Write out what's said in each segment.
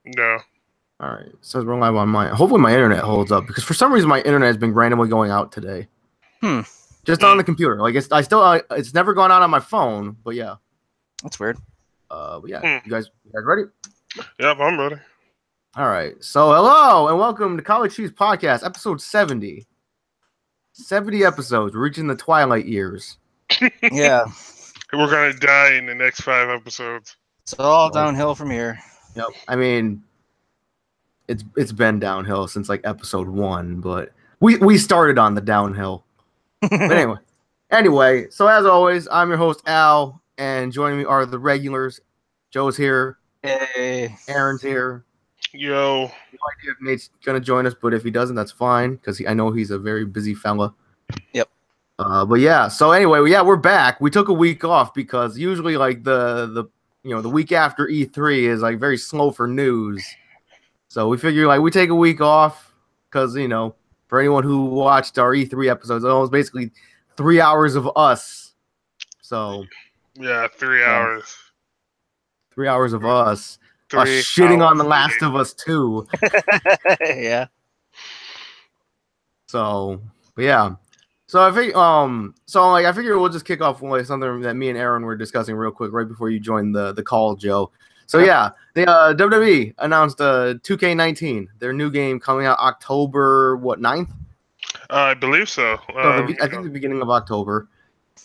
No. All right. Says we're live on mine. Hopefully my internet holds up because for some reason my internet has been randomly going out today. Just on the computer. Like it's never gone out on my phone, but yeah. That's weird. But yeah. You guys ready? Yep, I'm ready. All right. So hello and welcome to College Cheese Podcast, episode 70. 70 episodes. We're reaching the twilight years. Yeah. We're gonna die in the next 5 episodes. It's all downhill from here. Yep. I mean, it's been downhill since like episode 1, but we started on the downhill. But anyway, so as always, I'm your host Al, and joining me are the regulars. Joe's here. Hey. Aaron's here. Yo. No idea if Nate's gonna join us, but if he doesn't, that's fine because I know he's a very busy fella. Yep. But yeah. So anyway, we're back. We took a week off because usually like the week after E3 is like very slow for news. So we figure like we take a week off because for anyone who watched our E3 episodes, it was basically 3 hours of us. So yeah, 3 hours. 3 hours of us. Us shitting on The Last of Us 2. Yeah. So, but yeah. So I think I figure we'll just kick off with something that me and Aaron were discussing real quick right before you joined the call, Joe. So yeah, the WWE announced 2K19, their new game coming out October 9th? I believe so. I think the beginning of October.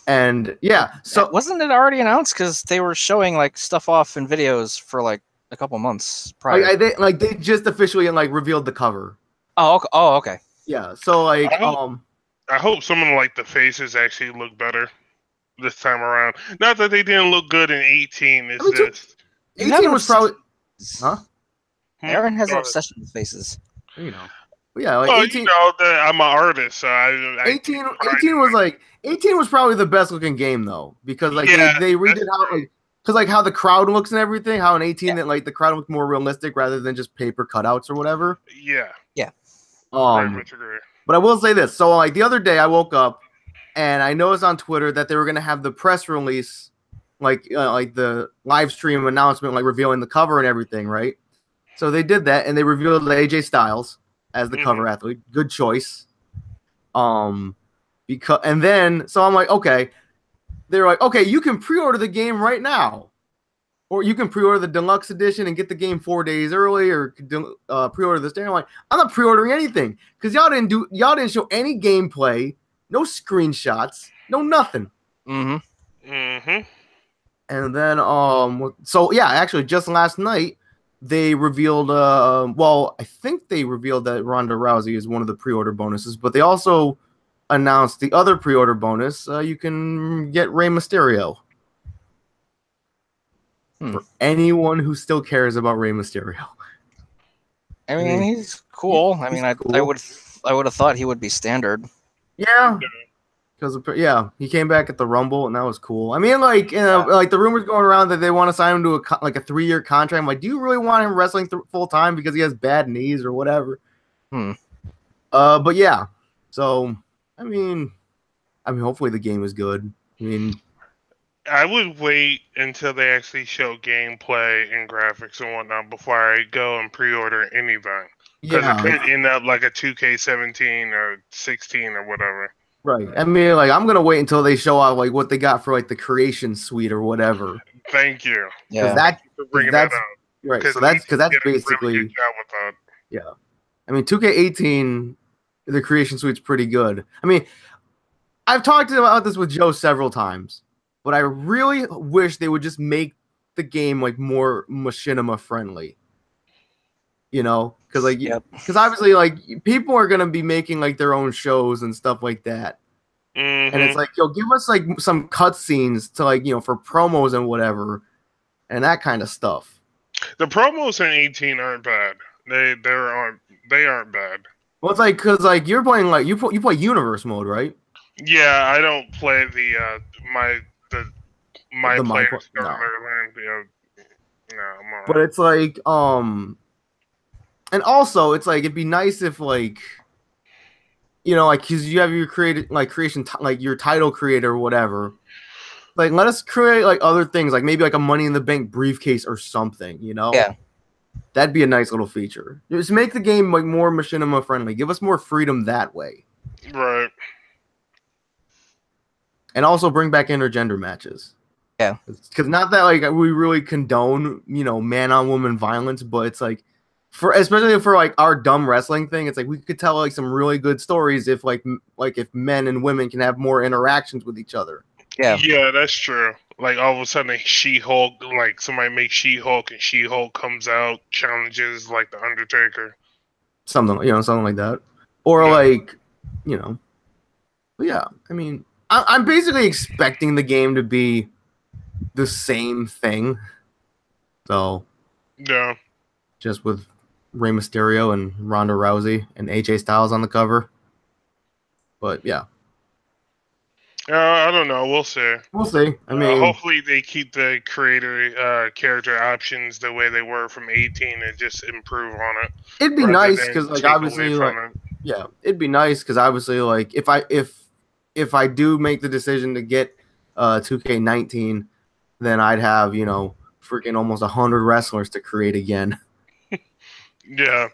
And yeah, so wasn't it already announced? Because they were showing like stuff off in videos for like a couple months prior. They just officially revealed the cover. Oh, okay. Yeah, so I hope some of the faces actually look better this time around. Not that they didn't look good in 18. It's just 18 was probably, huh? Aaron has an obsession with faces. Yeah, 18. I'm an artist, so 18 was probably the best looking game though, because they redid how how the crowd looks and everything. How in 18 that the crowd looked more realistic rather than just paper cutouts or whatever. Yeah. Very much agree. But I will say this: so the other day I woke up and I noticed on Twitter that they were gonna have the press release, the live stream announcement, revealing the cover and everything, right? So they did that and they revealed AJ Styles as the cover athlete. Good choice. So I'm like, okay. They're like, okay, you can pre-order the game right now. Or you can pre-order the deluxe edition and get the game 4 days early, or pre-order this day. I'm like, I'm not pre-ordering anything because y'all didn't show any gameplay, no screenshots, no nothing. And then actually just last night they revealed I think they revealed that Ronda Rousey is one of the pre-order bonuses, but they also announced the other pre-order bonus. You can get Rey Mysterio. For anyone who still cares about Rey Mysterio. I mean, he's cool. I would have thought he would be standard. Yeah. Because he came back at the Rumble and that was cool. I mean, the rumors going around that they want to sign him to a 3-year contract. I'm like, do you really want him wrestling full time because he has bad knees or whatever? But yeah. So I mean, hopefully the game is good. I would wait until they actually show gameplay and graphics and whatnot before I go and pre-order anything. Because it could end up like a 2K17 or 16 or whatever. Right. I'm going to wait until they show out what they got for the creation suite or whatever. Thank you. Yeah. That's right. So that's basically really yeah. 2K18, the creation suite's pretty good. I've talked about this with Joe several times. But I really wish they would just make the game more machinima friendly. Because obviously people are gonna be making their own shows and stuff like that. And it's give us some cutscenes to for promos and whatever, and that kind of stuff. The promos in 18 aren't bad. They aren't bad. Well, it's because you're playing you play Universe mode, right? Yeah, I don't play the my players no. No, I'm all right. But it's and also it's it'd be nice if because you have your creation your title creator or whatever. Let us create other things, maybe a Money in the Bank briefcase or something, Yeah. That'd be a nice little feature. Just make the game like more machinima friendly. Give us more freedom that way. Right. And also bring back intergender matches. Yeah. Because not that like we really condone, man on woman violence, but it's like especially for like our dumb wrestling thing, it's like we could tell like some really good stories if like if men and women can have more interactions with each other. Yeah. Yeah, that's true. Like all of a sudden, She-Hulk, like somebody makes She-Hulk, and She-Hulk comes out, challenges like the Undertaker. Something like that, or like, But yeah, I mean, I'm basically expecting the game to be the same thing. So yeah, just with Rey Mysterio and Ronda Rousey and AJ Styles on the cover. But yeah. I don't know. We'll see. We'll see. I mean, hopefully they keep the creator character options the way they were from 18 and just improve on it. It'd be nice because, like, obviously, like, it'd be nice because obviously, like, if I do make the decision to get 2K19, then I'd have freaking almost 100 wrestlers to create again. Yeah.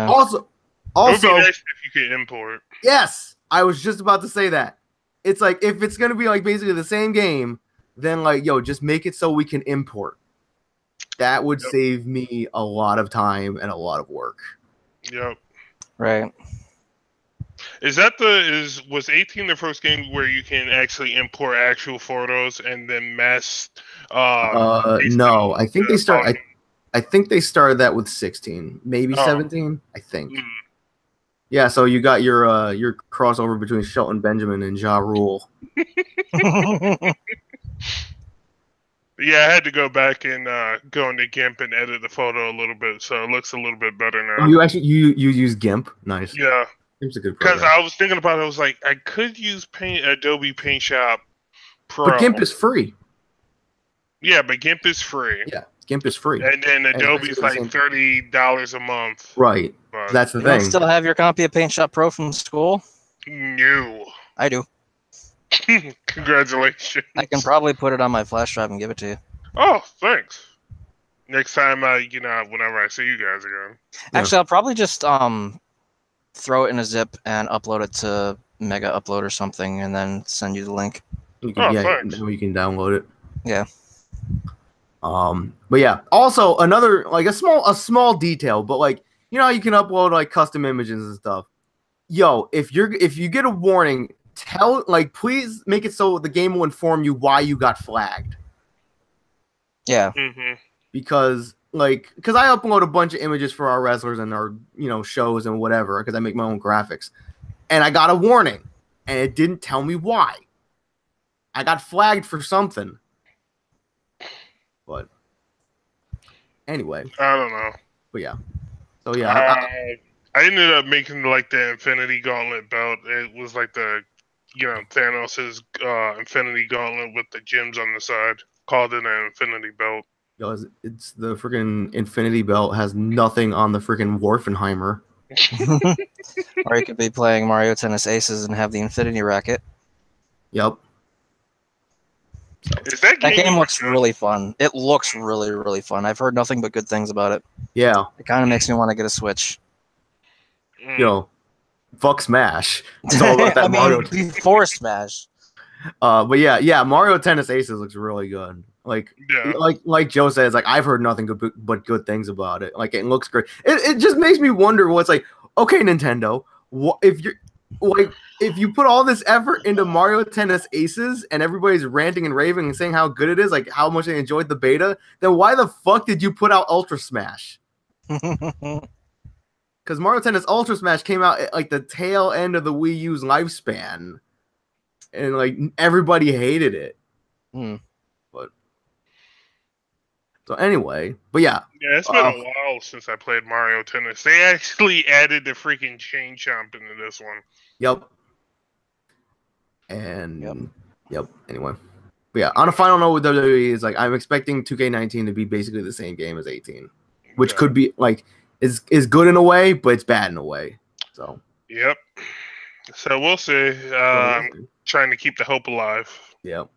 Also, it would be nice if you could import. Yes, I was just about to say that. It's like, if it's gonna be like basically the same game, then like, just make it so we can import. That would save me a lot of time and a lot of work. Yep. Right. Was 18 the first game where you can actually import actual photos and then mass? No, I think they start. I think they started that with 16, maybe 17. I think. Mm. Yeah, so you got your crossover between Shelton Benjamin and Ja Rule. Yeah, I had to go back and go into GIMP and edit the photo a little bit, so it looks a little bit better now. Oh, you use GIMP? Nice. Yeah. It's a good program. Because I was thinking about it, I was like, I could use Adobe Paint Shop Pro. But GIMP is free. Yeah, but GIMP is free. Yeah, GIMP is free. And then Adobe's like $30 a month. Right. But that's the thing. You still have your copy of Paint Shop Pro from school? No. I do. Congratulations. I can probably put it on my flash drive and give it to you. Oh, thanks. Next time, whenever I see you guys again. Actually, I'll probably just throw it in a zip and upload it to Mega Upload or something, and then send you the link. You can, you can download it. Yeah. But yeah. Also, another like a small detail, but like you can upload like custom images and stuff. If you get a warning, please make it so the game will inform you why you got flagged. Yeah. Mm-hmm. Because I upload a bunch of images for our wrestlers and our shows and whatever because I make my own graphics, and I got a warning, and it didn't tell me why. I got flagged for something. But anyway, I don't know. But yeah, so yeah, I ended up making like the Infinity Gauntlet belt. It was like the Thanos' Infinity Gauntlet with the gems on the side. Called it an Infinity Belt. It's the freaking Infinity Belt has nothing on the freaking Warfenheimer. Or you could be playing Mario Tennis Aces and have the Infinity Racket. Yep. That game looks really fun. It looks really, really fun. I've heard nothing but good things about it. Yeah. It kind of makes me want to get a Switch. Fuck Smash. It's all about that Mario. Before Smash. But yeah, Mario Tennis Aces looks really good. Like Joe says, like I've heard nothing but good things about it. Like it looks great. It just makes me wonder what's like. Okay, Nintendo, if you put all this effort into Mario Tennis Aces and everybody's ranting and raving and saying how good it is, like how much they enjoyed the beta, then why the fuck did you put out Ultra Smash? Because Mario Tennis Ultra Smash came out at like the tail end of the Wii U's lifespan, and like everybody hated it. So anyway, but yeah. Yeah, it's been a while since I played Mario Tennis. They actually added the freaking Chain Chomp into this one. Yep. And yep. Anyway, but yeah. On a final note with WWE is like I'm expecting 2K19 to be basically the same game as 18, which could be like is good in a way, but it's bad in a way. So. Yep. So we'll see. I'm trying to keep the hope alive. Yep.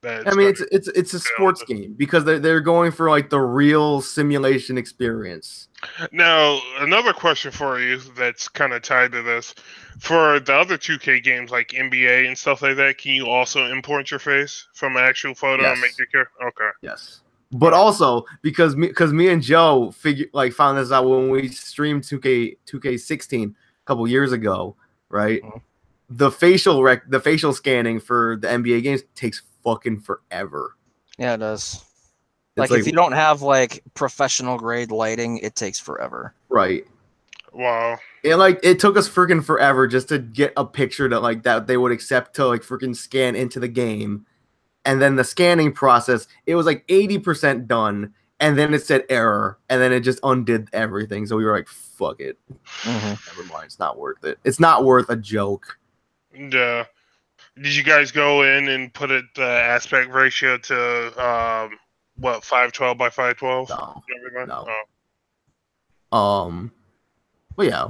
I mean, it's a sports game because they're going for like the real simulation experience. Now, another question for you that's kind of tied to this: for the other 2K games like NBA and stuff like that, can you also import your face from an actual photo and make your character? Okay. Yes. But also because me and Joe found this out when we streamed 2K16 a couple years ago, right? Mm-hmm. The facial scanning for the NBA games takes fucking forever. Yeah, it does. Like if you don't have like professional grade lighting, it takes forever. Right. Wow. It took us freaking forever just to get a picture that they would accept to like freaking scan into the game. And then the scanning process, it was like 80% done, and then it said error, and then it just undid everything. So we were like, fuck it. Mm-hmm. Never mind, it's not worth it. It's not worth a joke. Yeah. Did you guys go in and put it the aspect ratio to 512 by 512? No. Well, yeah.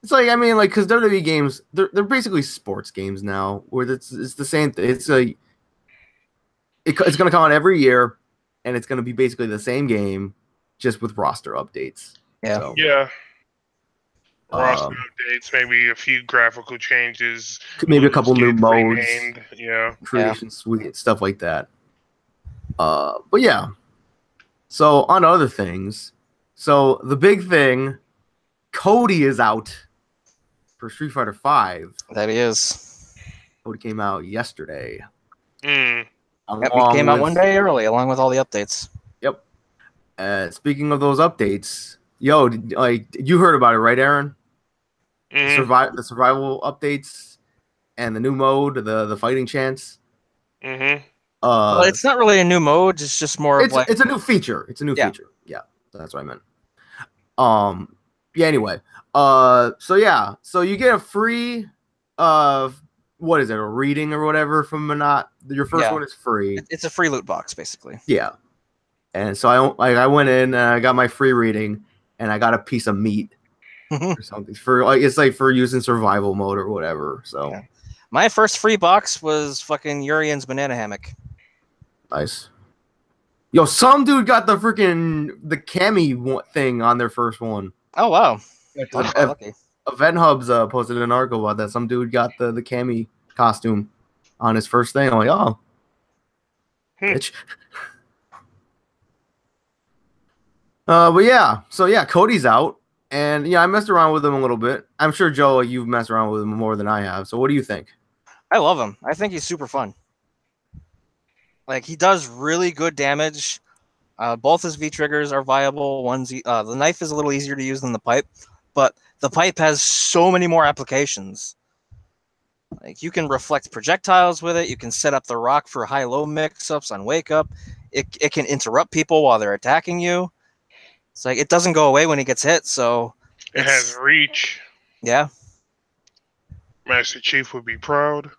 It's like, I mean, like, because WWE games, they're basically sports games now, where it's the same thing. It's like it's going to come out every year, and it's going to be basically the same game, just with roster updates. Yeah. So, yeah. Roster updates, maybe a few graphical changes, maybe a couple new modes, creation suite, stuff like that. But yeah. So on other things, so the big thing, Cody is out for Street Fighter V. That he is. Cody came out yesterday. Yep, he came out one day early, along with all the updates. Yep. Speaking of those updates, you heard about it, right, Aaron? Mm-hmm. The survival updates and the new mode, the fighting chance. Mm-hmm. Well, it's not really a new mode. It's just more of like it's a new feature. It's a new feature. Yeah, that's what I meant. Yeah. Anyway. So you get a free what is it, a reading or whatever from Monat. Your first one is free. It's a free loot box, basically. Yeah. And so I went in and I got my free reading and I got a piece of meat or something it's like for using survival mode or whatever. So my first free box was fucking Urian's banana hammock. Nice. Yo, some dude got the Cammy thing on their first one. Oh wow. Event Hubs posted an article about that. Some dude got the Cammy costume on his first thing. I'm like, oh, bitch. But yeah, so yeah, Cody's out, and yeah, I messed around with him a little bit. I'm sure Joe, you've messed around with him more than I have. So what do you think? I love him. I think he's super fun. Like he does really good damage. Both his V triggers are viable. The knife is a little easier to use than the pipe, but the pipe has so many more applications. Like you can reflect projectiles with it. You can set up the rock for high-low mix-ups on wake up. It can interrupt people while they're attacking you. It's like it doesn't go away when he gets hit. So it has reach. Yeah. Master Chief would be proud.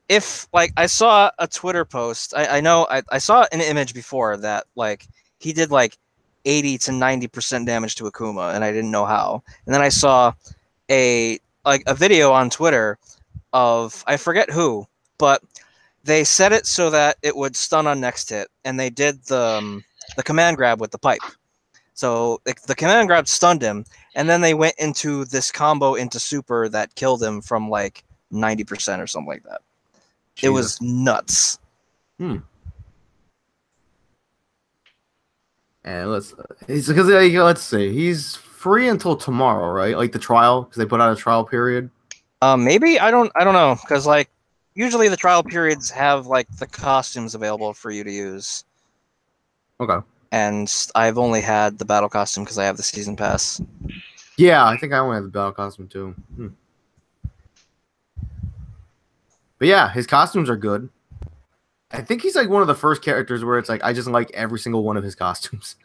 If like I saw a Twitter post, I saw an image before that like he did like 80 to 90% damage to Akuma, and I didn't know how. And then I saw a video on Twitter of I forget who, but they set it so that it would stun on next hit, and they did the command grab with the pipe. So the command grab stunned him, and then they went into this combo into super that killed him from like 90% or something like that. Jesus. It was nuts. And let's see, he's free until tomorrow, right? Like the trial, because they put out a trial period. Maybe I don't know, because like usually the trial periods have like the costumes available for you to use. Okay. And I've only had the battle costume because I have the season pass. Yeah, I think I only have the battle costume too. But yeah, his costumes are good. I think he's like one of the first characters where it's like I just like every single one of his costumes.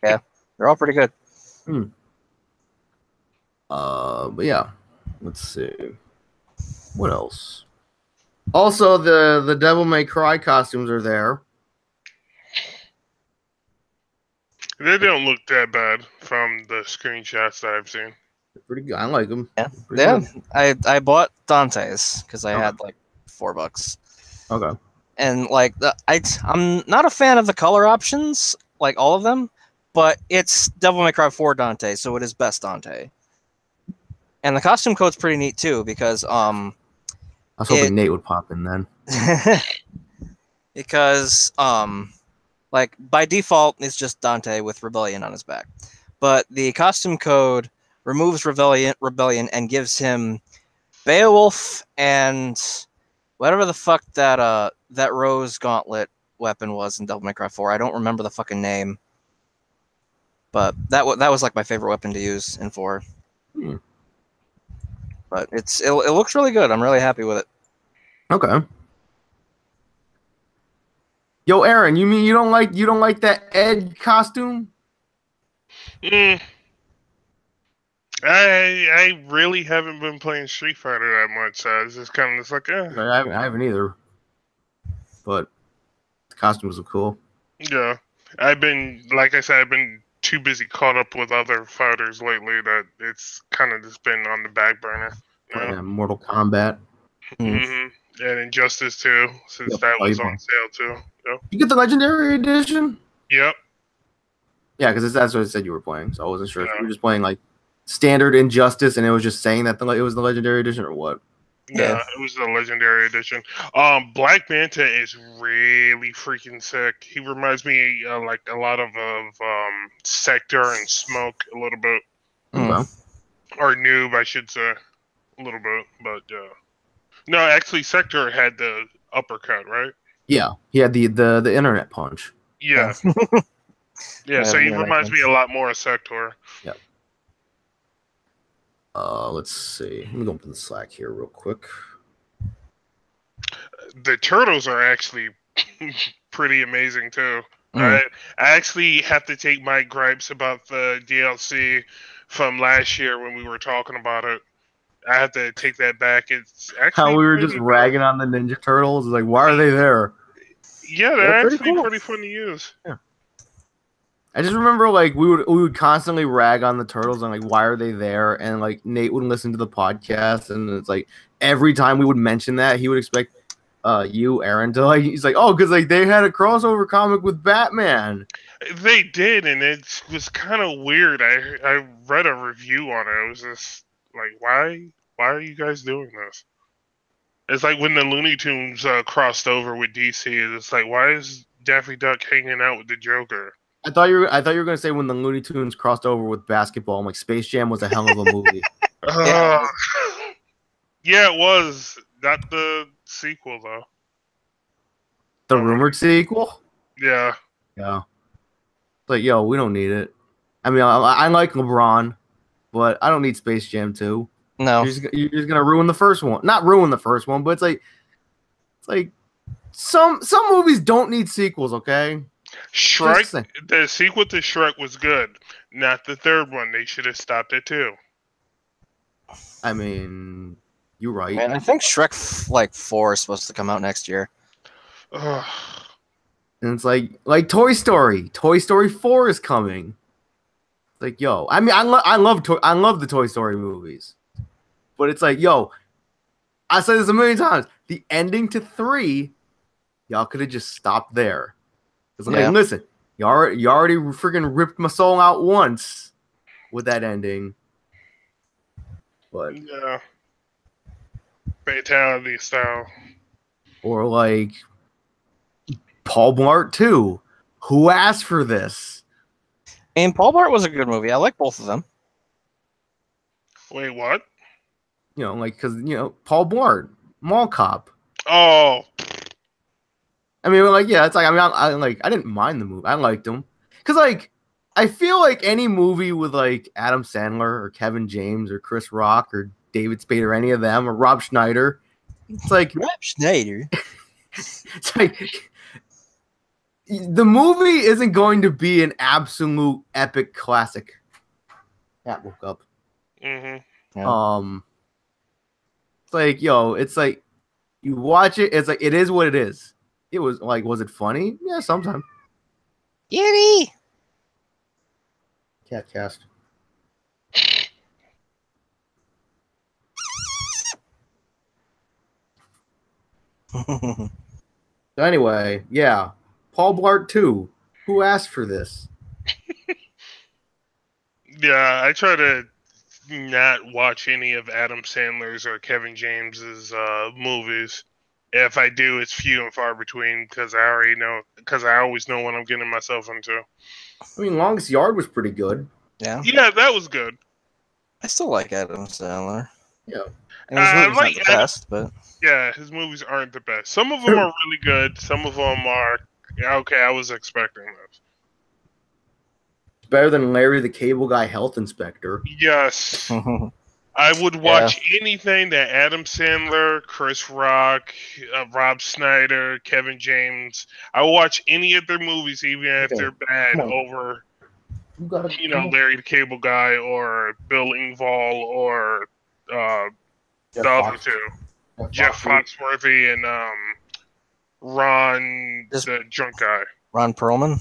Yeah, they're all pretty good. But yeah, let's see. What else? Also, the Devil May Cry costumes are there. They don't look that bad from the screenshots that I've seen. They're pretty good. I like them. Yeah, I bought Dante's because I had like $4. Okay. And like I'm not a fan of the color options, like all of them, but it's Devil May Cry 4 Dante, so it is best Dante. And the costume code's pretty neat too because I was hoping Nate would pop in then. because like by default it's just Dante with Rebellion on his back. But the costume code removes Rebellion and gives him Beowulf and whatever the fuck that Rose Gauntlet weapon was in Devil May Cry 4. I don't remember the fucking name. But that was like my favorite weapon to use in 4. But it looks really good. I'm really happy with it. Okay. Yo, Aaron, you mean you don't like that Ed costume? I really haven't been playing Street Fighter that much. So it's just kind of like, I haven't either. But the costumes are cool. Yeah, I've been, like I said, I've been too busy caught up with other fighters lately that it's kind of just been on the back burner. Yeah, Mortal Kombat. And Injustice too, since that was on sale too. Yep. You get the Legendary Edition? Yep. Yeah, because that's what it said you were playing, so I wasn't sure if you were just playing like standard Injustice and it was just saying that it was the Legendary Edition or what. Yeah, it was the Legendary Edition. Black Manta is really freaking sick. He reminds me like a lot of Sector and Smoke a little bit. Okay. Or Noob, I should say, a little bit. But no, actually, Sector had the uppercut, right? Yeah, he had the internet punch. Yeah. Yeah, so he reminds me a lot more of Sector. Yeah. Let's see. Let me go into the Slack here real quick. The turtles are actually pretty amazing too. I actually have to take my gripes about the DLC from last year when we were talking about it. I have to take that back. It's actually how we were just ragging on the Ninja Turtles. Like, why are they there? Yeah, they're actually pretty fun to use. Yeah. I just remember like we would constantly rag on the turtles and like why are they there, and like Nate would listen to the podcast and it's like every time we would mention that he would expect you, Aaron, to like he's like, oh, because like they had a crossover comic with Batman. They did, and it was kind of weird. I read a review on it. It was just like, why are you guys doing this? It's like when the Looney Tunes crossed over with DC. It's like, why is Daffy Duck hanging out with the Joker? I thought you were gonna say when the Looney Tunes crossed over with basketball. I'm like, Space Jam was a hell of a movie. Yeah, it was. Not the sequel though. The rumored sequel? Yeah. Yeah. Like, yo, we don't need it. I mean, I like LeBron, but I don't need Space Jam 2. No. You're just gonna ruin the first one. Not ruin the first one, but it's like some movies don't need sequels, okay? Shrek, the sequel to Shrek was good. Not the third one. They should have stopped it too. I mean, you're right. Man, I think Shrek 4 is supposed to come out next year. And it's like Toy Story. Toy Story 4 is coming. Like, yo, I mean, I love the Toy Story movies, but it's like, yo, I said this a million times. The ending to 3, y'all could have just stopped there. It's like, listen, you already freaking ripped my soul out once with that ending. But yeah, fatality style. Or like Paul Blart 2. Who asked for this? And Paul Blart was a good movie. I like both of them. Wait, what? You know, like, because, you know, Paul Blart, Mall Cop. Oh. I mean, like, yeah, it's like, I mean, I didn't mind the movie. I liked him. Because, like, I feel like any movie with, like, Adam Sandler or Kevin James or Chris Rock or David Spade or any of them or Rob Schneider, it's like... Rob Schneider? It's like... The movie isn't going to be an absolute epic classic. Cat woke up. Mm-hmm. Yeah. It's like, yo, it's like, you watch it, it's like, it is what it is. It was like, was it funny? Yeah, sometimes. Kitty! Cat cast. So anyway, yeah, Paul Blart 2. Who asked for this? Yeah, I try to not watch any of Adam Sandler's or Kevin James's movies. If I do, it's few and far between because I always know what I'm getting myself into. I mean, Longest Yard was pretty good. Yeah. Yeah, that was good. I still like Adam Sandler. Yeah. And his movies aren't the best, but yeah, his movies aren't the best. Some of them are really good. Some of them are okay. I was expecting this. Better than Larry the Cable Guy Health Inspector. Yes. I would watch anything that Adam Sandler, Chris Rock, Rob Schneider, Kevin James. I will watch any of their movies, even if they're bad, over Larry the Cable Guy or Bill Engvall or the other two. Jeff Foxworthy and Ron, the drunk guy. Ron Perlman?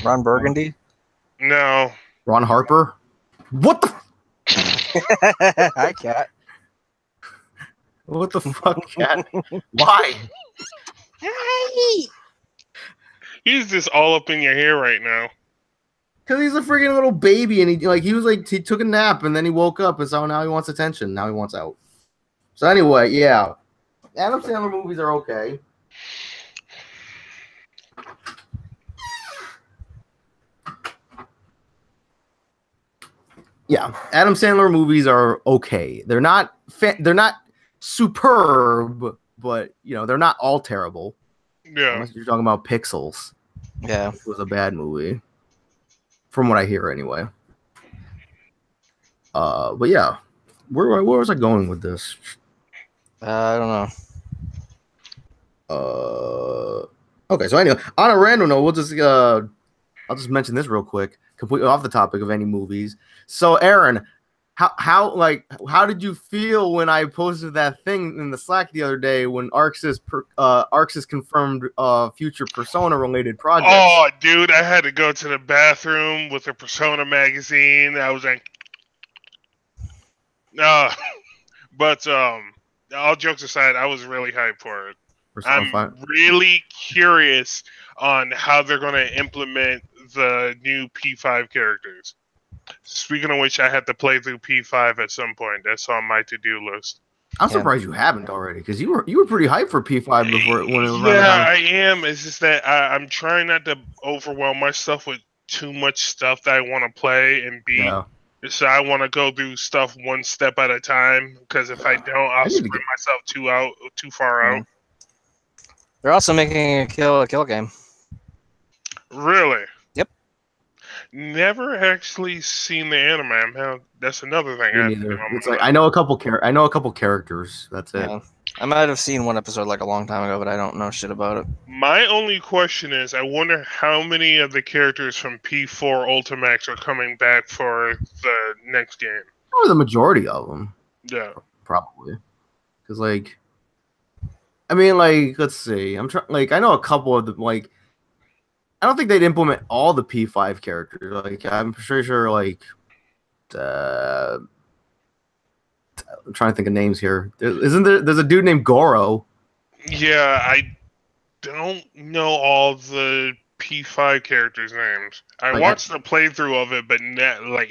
Ron Burgundy? No. Ron Harper? What the? Hi, Cat. What the fuck, Cat? Why? Hi. He's just all up in your hair right now. Because he's a freaking little baby, and he took a nap, and then he woke up, and so now he wants attention. Now he wants out. So anyway, yeah, Adam Sandler movies are okay. Yeah, Adam Sandler movies are okay. They're not superb, but they're not all terrible. Yeah, unless you're talking about Pixels. Yeah, it was a bad movie, from what I hear anyway. But yeah, where was I going with this? I don't know. Okay, so anyway, on a random note, I'll just mention this real quick, completely off the topic of any movies. So, Aaron, how did you feel when I posted that thing in the Slack the other day when ArcSys confirmed future Persona related projects? Oh, dude, I had to go to the bathroom with a Persona magazine. I was like, but all jokes aside, I was really hyped for it. I'm really curious on how they're going to implement the new P5 characters. Speaking of which, I had to play through P5 at some point. That's on my to-do list. I'm surprised you haven't already, because you were pretty hyped for P5 before when it was around. Yeah, I am. It's just that I'm trying not to overwhelm myself with too much stuff that I want to play and beat. Yeah. So I want to go do stuff one step at a time, because if I don't, I'll spread myself too far out. They're also making a kill game. Really? Yep. Never actually seen the anime. That's another thing. It's like I know a couple characters. That's it. Yeah. I might have seen one episode like a long time ago, but I don't know shit about it. My only question is, I wonder how many of the characters from P4 Ultimax are coming back for the next game. Probably the majority of them. Yeah. Probably. Because let's see. I'm trying. I know a couple of them. I don't think they'd implement all the P5 characters. I'm pretty sure. I'm trying to think of names here. There's a dude named Goro. Yeah, I don't know all the P5 characters' names. I watched the playthrough of it, but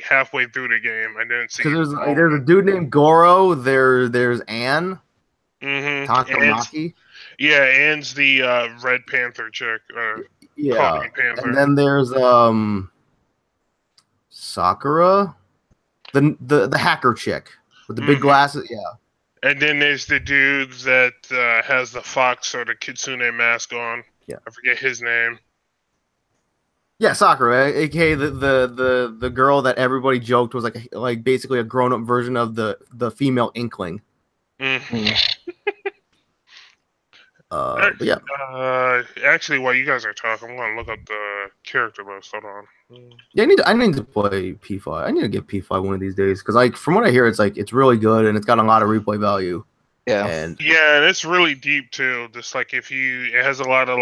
halfway through the game, I didn't see. Because there's a dude named Goro. There's Anne. Mm-hmm. Takamaki. Yeah, Anne's the Red Panther chick. Yeah, and then there's Sakura, the hacker chick with the big glasses. Yeah, and then there's the dude that has the fox or the kitsune mask on. Yeah, I forget his name. Yeah, Sakura, aka the girl that everybody joked was basically a grown up version of the female Inkling. Mm-hmm. But yeah. Actually, while you guys are talking, I'm gonna look up the character list. Hold on. Yeah, I need to play P5. I need to get P5 one of these days because, from what I hear, it's really good and it's got a lot of replay value. Yeah, and it's really deep too. Just it has a lot of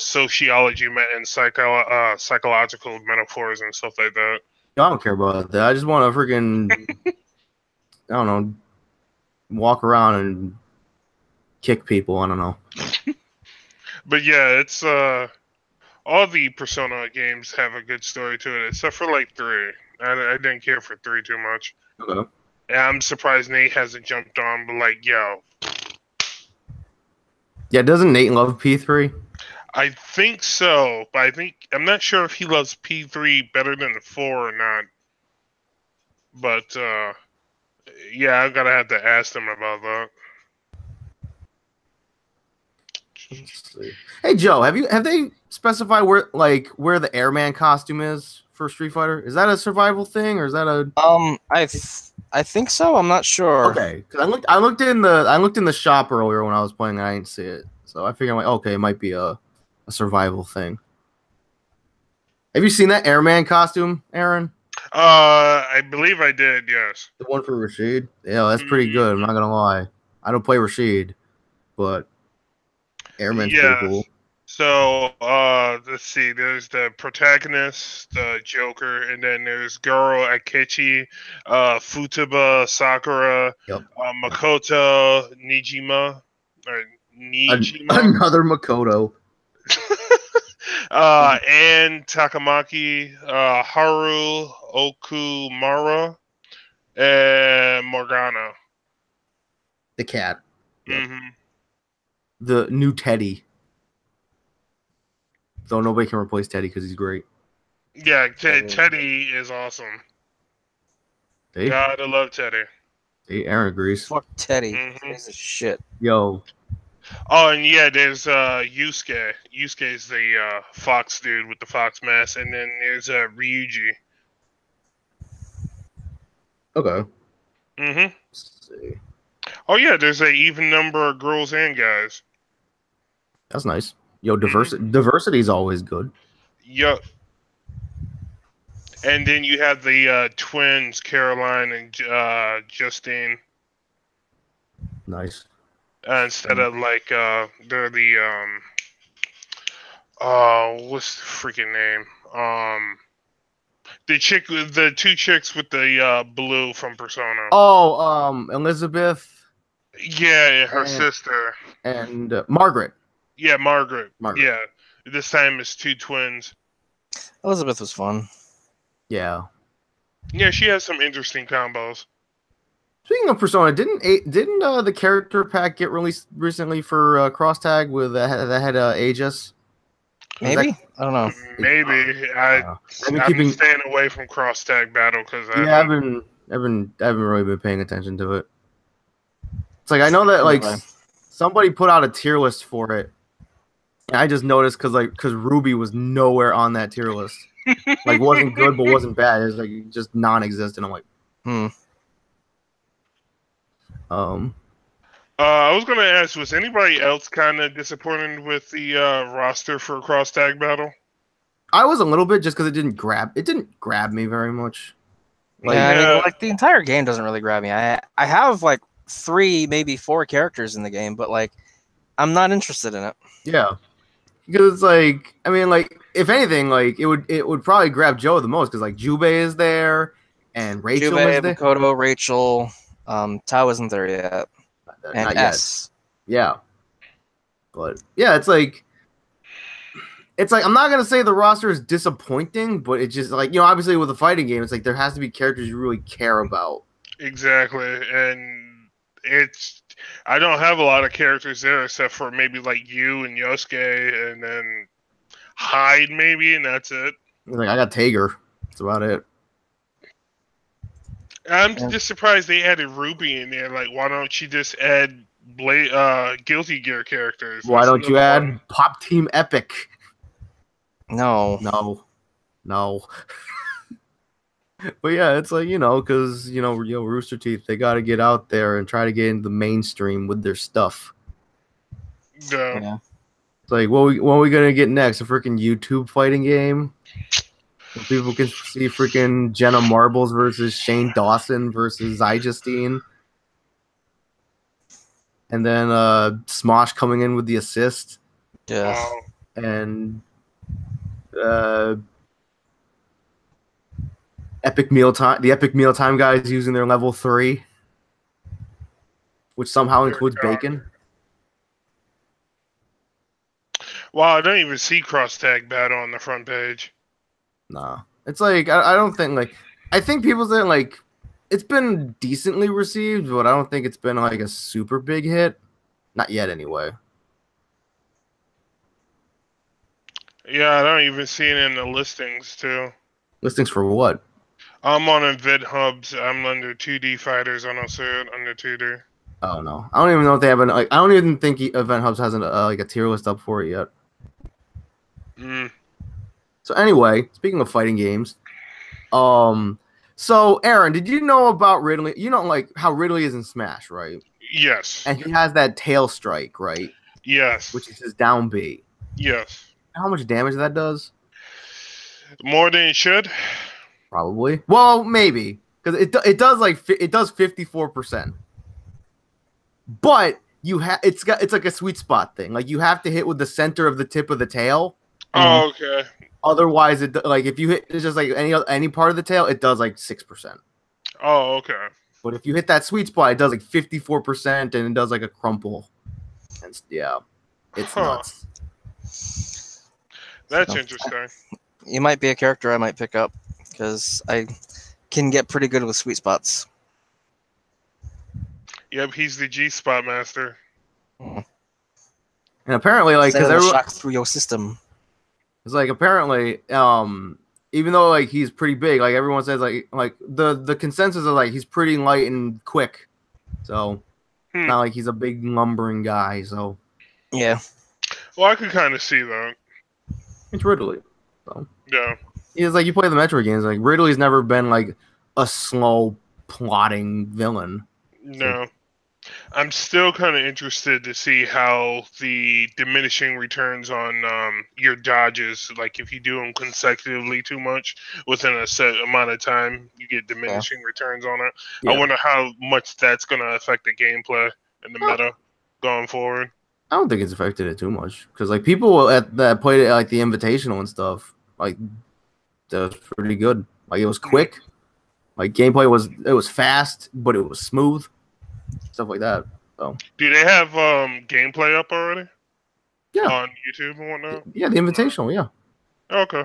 sociology and psychological metaphors and stuff like that. I don't care about that. I just want to freaking I don't know, walk around and kick people. I don't know. But yeah, it's all the Persona games have a good story to it, except for like 3. I didn't care for 3 too much. Okay. And I'm surprised Nate hasn't jumped on, but like, yo. Yeah, doesn't Nate love P3? I think so, but I'm not sure if he loves P3 better than the 4 or not. But yeah, I'm gonna have to ask them about that. Hey Joe, have they specified where the Airman costume is for Street Fighter? Is that a survival thing or is that a I think so. I'm not sure. Okay, because I looked in the shop earlier when I was playing and I didn't see it. So I figured okay, it might be a survival thing. Have you seen that Airman costume, Aaron? I believe I did, yes. The one for Rashid? Yeah, that's pretty good, I'm not gonna lie. I don't play Rashid, but Airman's pretty cool. So, let's see. There's the protagonist, the Joker, and then there's Goro Akechi, Futaba Sakura, Makoto Nijima, or Nijima. Another Makoto. And Takamaki, Haru Okumura, and Morgana. The cat. Mm-hmm. The new Teddy. So nobody can replace Teddy because he's great. Yeah, Teddy is awesome. Hey? Gotta love Teddy. Hey, Aaron agrees. Fuck Teddy. He's a shit. Yo. Oh, and yeah, there's Yusuke. Yusuke's the fox dude with the fox mask, and then there's Ryuji. Okay. Mm-hmm. Let's see. Oh yeah, there's an even number of girls and guys. That's nice. Yo, diversity is always good. Yup. And then you have the twins, Caroline and Justine. Nice. Instead of like they're the what's the freaking name? The two chicks with the blue from Persona. Oh, Elizabeth. Yeah, her sister. And Margaret. Yeah, Margaret. Yeah, this time it's two twins. Elizabeth was fun. Yeah. Yeah, she has some interesting combos. Speaking of Persona, didn't the character pack get released recently for Cross Tag with that had Aegis? Maybe I don't know. Maybe I've been staying away from Cross Tag Battle because I haven't really been paying attention to it. It's like I know that like somebody put out a tier list for it. And I just noticed because Ruby was nowhere on that tier list. Like wasn't good but wasn't bad. It was like just non-existent. I'm like, I was gonna ask, was anybody else kind of disappointed with the roster for Cross Tag Battle? I was a little bit just because it didn't grab me very much. Like, yeah, I mean, like the entire game doesn't really grab me. I have like 3, maybe 4 characters in the game, but like I'm not interested in it. Yeah, because it's like I mean, like if anything, like it would probably grab Joe the most because like Jubei is there and Rachel is there. Makoto, Rachel, Tao isn't there yet. And not S. Yet. Yeah. But yeah, it's like I'm not gonna say the roster is disappointing, but it's just like, you know, obviously with a fighting game, it's like there has to be characters you really care about. Exactly. And I don't have a lot of characters there except for maybe like you and Yosuke and then Hyde maybe, and that's it. Like I got Tager. That's about it. I'm just surprised they added Ruby in there. Like, why don't you just add Guilty Gear characters? Why don't you add Pop Team Epic? No. But yeah, it's like, you know, because, you know, Rooster Teeth, they got to get out there and try to get into the mainstream with their stuff. Yeah. It's like, what are we going to get next? A freaking YouTube fighting game? Where people can see freaking Jenna Marbles versus Shane Dawson versus Zyjustine. And then Smosh coming in with the assist. Yeah. Wow. And Epic Mealtime, the Epic Mealtime guys using their level 3, which somehow includes bacon. Wow, I don't even see cross tag battle on the front page. Nah, it's like I don't think like I think people say like it's been decently received, but I don't think it's been like a super big hit. Not yet, anyway. Yeah, I don't even see it in the listings too. Listings for what? I'm on Event Hubs. I'm under 2D Fighters. I don't see it under 2D. Oh no, I don't even know if they have an like. I don't even think Event Hubs has like a tier list up for it yet. So anyway, speaking of fighting games, so Aaron, did you know about Ridley? You know, like how Ridley is in Smash, right? Yes. And he has that tail strike, right? Yes. Which is his down B. Yes. How much damage that does? More than it should. Probably. Well, maybe because it does 54%. But it's like a sweet spot thing. Like you have to hit with the center of the tip of the tail. Oh, okay. Otherwise, like if you hit it's just like any part of the tail, it does like 6%. Oh, okay. But if you hit that sweet spot, it does like 54%, and it does like a crumple. And yeah, it's nuts. That's interesting. You might be a character I might pick up because I can get pretty good with sweet spots. Yep, he's the G spot master. And apparently, like because everyone shock through your system. It's like apparently, even though like he's pretty big, like everyone says, like the consensus is like he's pretty light and quick, so not like he's a big lumbering guy. So yeah, well, I could kind of see that. It's Ridley, so yeah. It's like you play the Metroid games. Like Ridley's never been like a slow plotting villain. No. I'm still kind of interested to see how the diminishing returns on your dodges, like if you do them consecutively too much within a set amount of time, you get diminishing returns on it. Yeah. I wonder how much that's going to affect the gameplay and the meta going forward. I don't think it's affected it too much because like people that played it like the Invitational and stuff, like that was pretty good. Like it was quick, like gameplay was fast, but it was smooth. Stuff like that. So. Do they have gameplay up already? Yeah. On YouTube and whatnot? Yeah, the Invitational, yeah. Okay.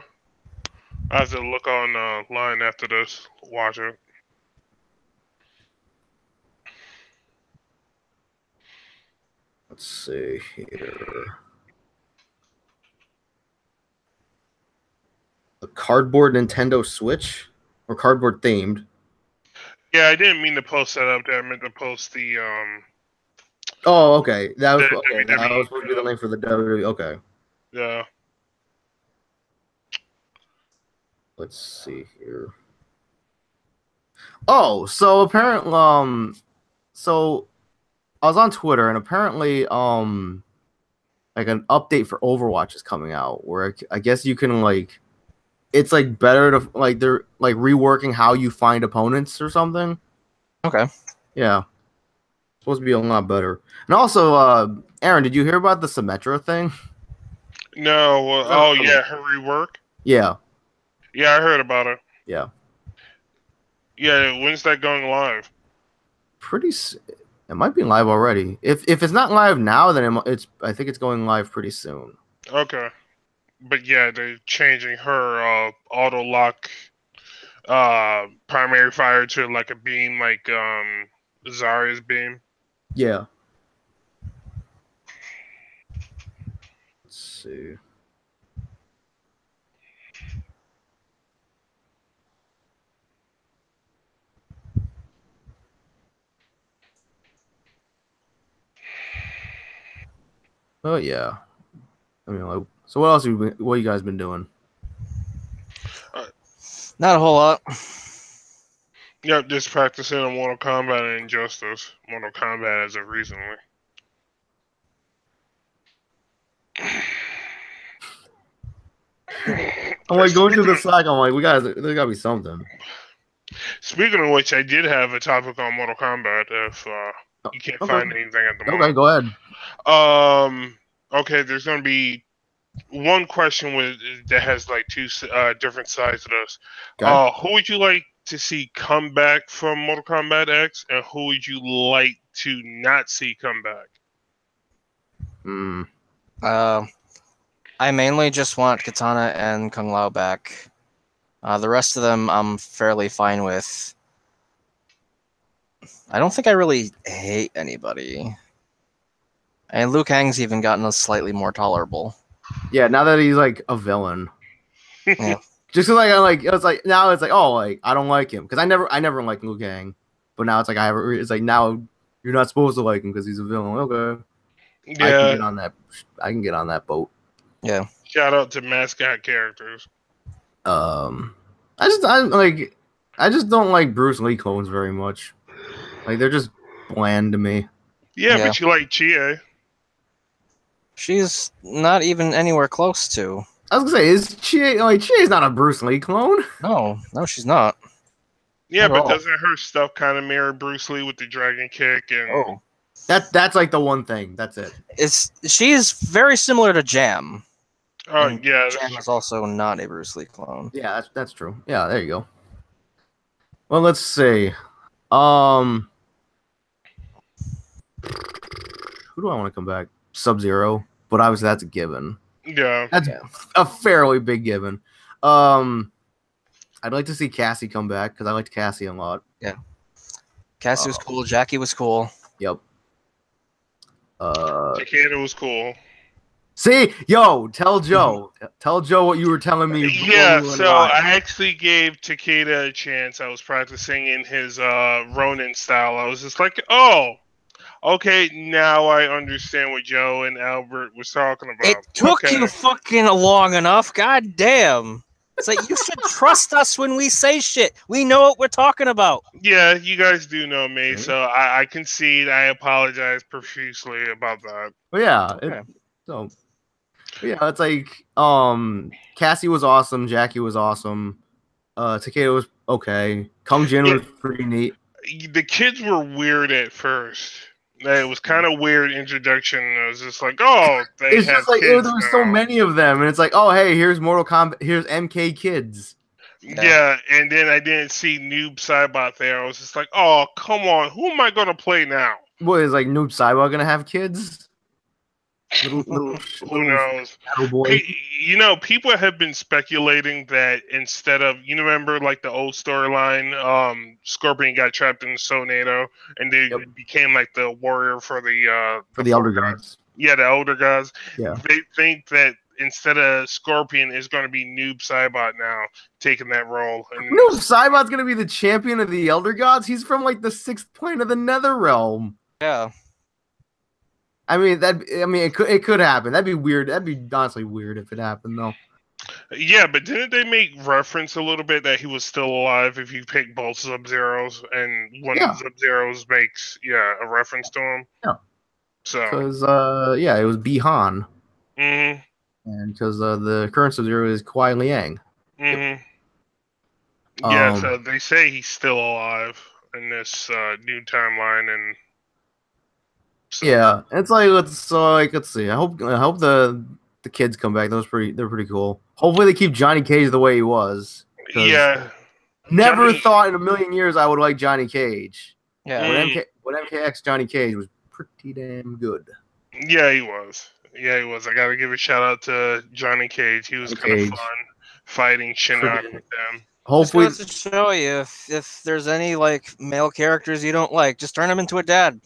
I have to look on line after this. Watch it. Let's see here. A cardboard Nintendo Switch? Or cardboard themed? Yeah, I didn't mean to post that up there. I meant to post the Oh, okay. That was okay. That was supposed to be the link for the WWE. Okay. Yeah. Let's see here. Oh, so apparently, so I was on Twitter and apparently, like an update for Overwatch is coming out where I guess you can like, it's like better to like they're like reworking how you find opponents or something. Okay. Yeah. Supposed to be a lot better. And also, Aaron, did you hear about the Symmetra thing? No. Oh, yeah, her rework? Yeah. Yeah, I heard about it. Yeah. Yeah, when's that going live? It might be live already. If it's not live now, then I think it's going live pretty soon. Okay. But yeah, they're changing her auto lock primary fire to like a beam like Zarya's beam. Yeah. Let's see. Oh yeah. I mean, like, so what else what you guys been doing? Not a whole lot. Yep, just practicing on Mortal Kombat and Injustice. Mortal Kombat as of recently. I'm like going through the Slack. I'm like, there gotta be something. Speaking of which, I did have a topic on Mortal Kombat. If you can't find anything at the moment. Okay, go ahead. Okay, there's gonna be one question that has like two different sides to this. Okay. Who would you like to see come back from Mortal Kombat X, and who would you like to not see come back? I mainly just want Katana and Kung Lao back. The rest of them I'm fairly fine with. I don't think I really hate anybody. And Liu Kang's even gotten slightly more tolerable. Yeah, now that he's like a villain. Yeah. Just like I like, it's like now it's like, oh, like I don't like him because I never liked Liu Kang, but now it's like it's like now you're not supposed to like him because he's a villain. Okay, Yeah, I can get on that. I can get on that boat. Yeah. Shout out to mascot characters. I just don't like Bruce Lee clones very much. Like they're just bland to me. Yeah, but you like Chie. She's not even anywhere close to. I was gonna say, is Chie's not a Bruce Lee clone? No, she's not. Yeah, but doesn't her stuff kind of mirror Bruce Lee with the dragon kick and? That's like the one thing. That's it. She's very similar to Jam. Oh yeah, Jam is also not a Bruce Lee clone. Yeah, that's true. Yeah, there you go. Well, let's see. Who do I want to come back? Sub-Zero, but obviously that's a given. Yeah, that's a fairly big given. I'd like to see Cassie come back because I liked Cassie a lot. Yeah, Cassie was cool. Jackie was cool. Yep. Takeda was cool. See, yo, tell Joe what you were telling me. Yeah, so I actually gave Takeda a chance. I was practicing in his Ronin style. I was just like, oh, okay, now I understand what Joe and Albert was talking about. It took you fucking long enough. God damn. It's like, you should trust us when we say shit. We know what we're talking about. Yeah, you guys do know me, so I concede. I apologize profusely about that. But yeah, it's like Cassie was awesome, Jackie was awesome, Takeda was okay, Kung Jin was pretty neat. The kids were weird at first. It was kind of weird introduction. It was just like, oh, it's just like there was so many of them, and it's like, oh, hey, here's Mortal Kombat, here's MK Kids. Yeah, and then I didn't see Noob Saibot there. I was just like, oh, come on, who am I gonna play now? What is like Noob Saibot gonna have kids? Who knows? You know, people have been speculating that instead of, you remember like the old storyline, Scorpion got trapped in Sonado and they became like the warrior for the Elder Gods. Yeah, the Elder Gods. Yeah. They think that instead of Scorpion is going to be Noob Saibot now taking that role. And Noob Saibot's going to be the champion of the Elder Gods? He's from like the 6th plane of the Nether Realm. Yeah. I mean it could happen. That'd be weird. That'd be honestly weird if it happened though. Yeah, but didn't they make reference a little bit that he was still alive if you pick both Sub-Zeros and one of the Sub-Zeros makes a reference to him? Yeah. So because it was Bi-Han. Mm-hmm. And because the current Sub-Zero is Kuai Liang. Mm-hmm. Yeah, so they say he's still alive in this new timeline, and so. It's like let's see. I hope the kids come back. They're pretty cool. Hopefully they keep Johnny Cage the way he was. Yeah. Never thought in a million years I would like Johnny Cage. Yeah. But MKX Johnny Cage was pretty damn good. Yeah, he was. I gotta give a shout out to Johnny Cage. He was kind of fun fighting Shinnok with them. Hopefully, just to show you if there's any like male characters you don't like, just turn him into a dad.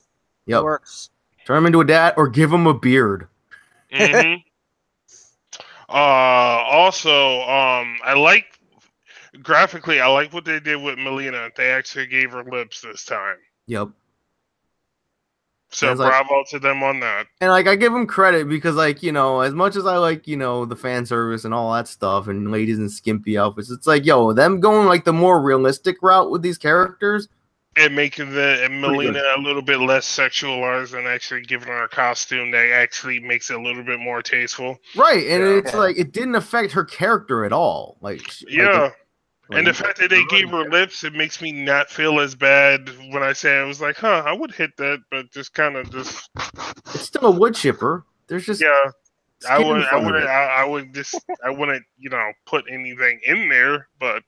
Yep. It works. Turn him into a dad or give him a beard. Mm-hmm. Also, I like graphically. I like what they did with Mileena. They actually gave her lips this time. Yep. So bravo to them on that. And like I give them credit because like, you know, as much as I like, you know, the fan service and all that stuff and ladies in skimpy outfits, it's like, yo, them going like the more realistic route with these characters. And making Mileena a little bit less sexualized and actually giving her a costume that actually makes it a little bit more tasteful. Right. And it's like it didn't affect her character at all. And the fact that they gave her lips, it makes me not feel as bad when I say I was like, I would hit that, but just kind of just. It's still a wood chipper. There's just I wouldn't put anything in there, but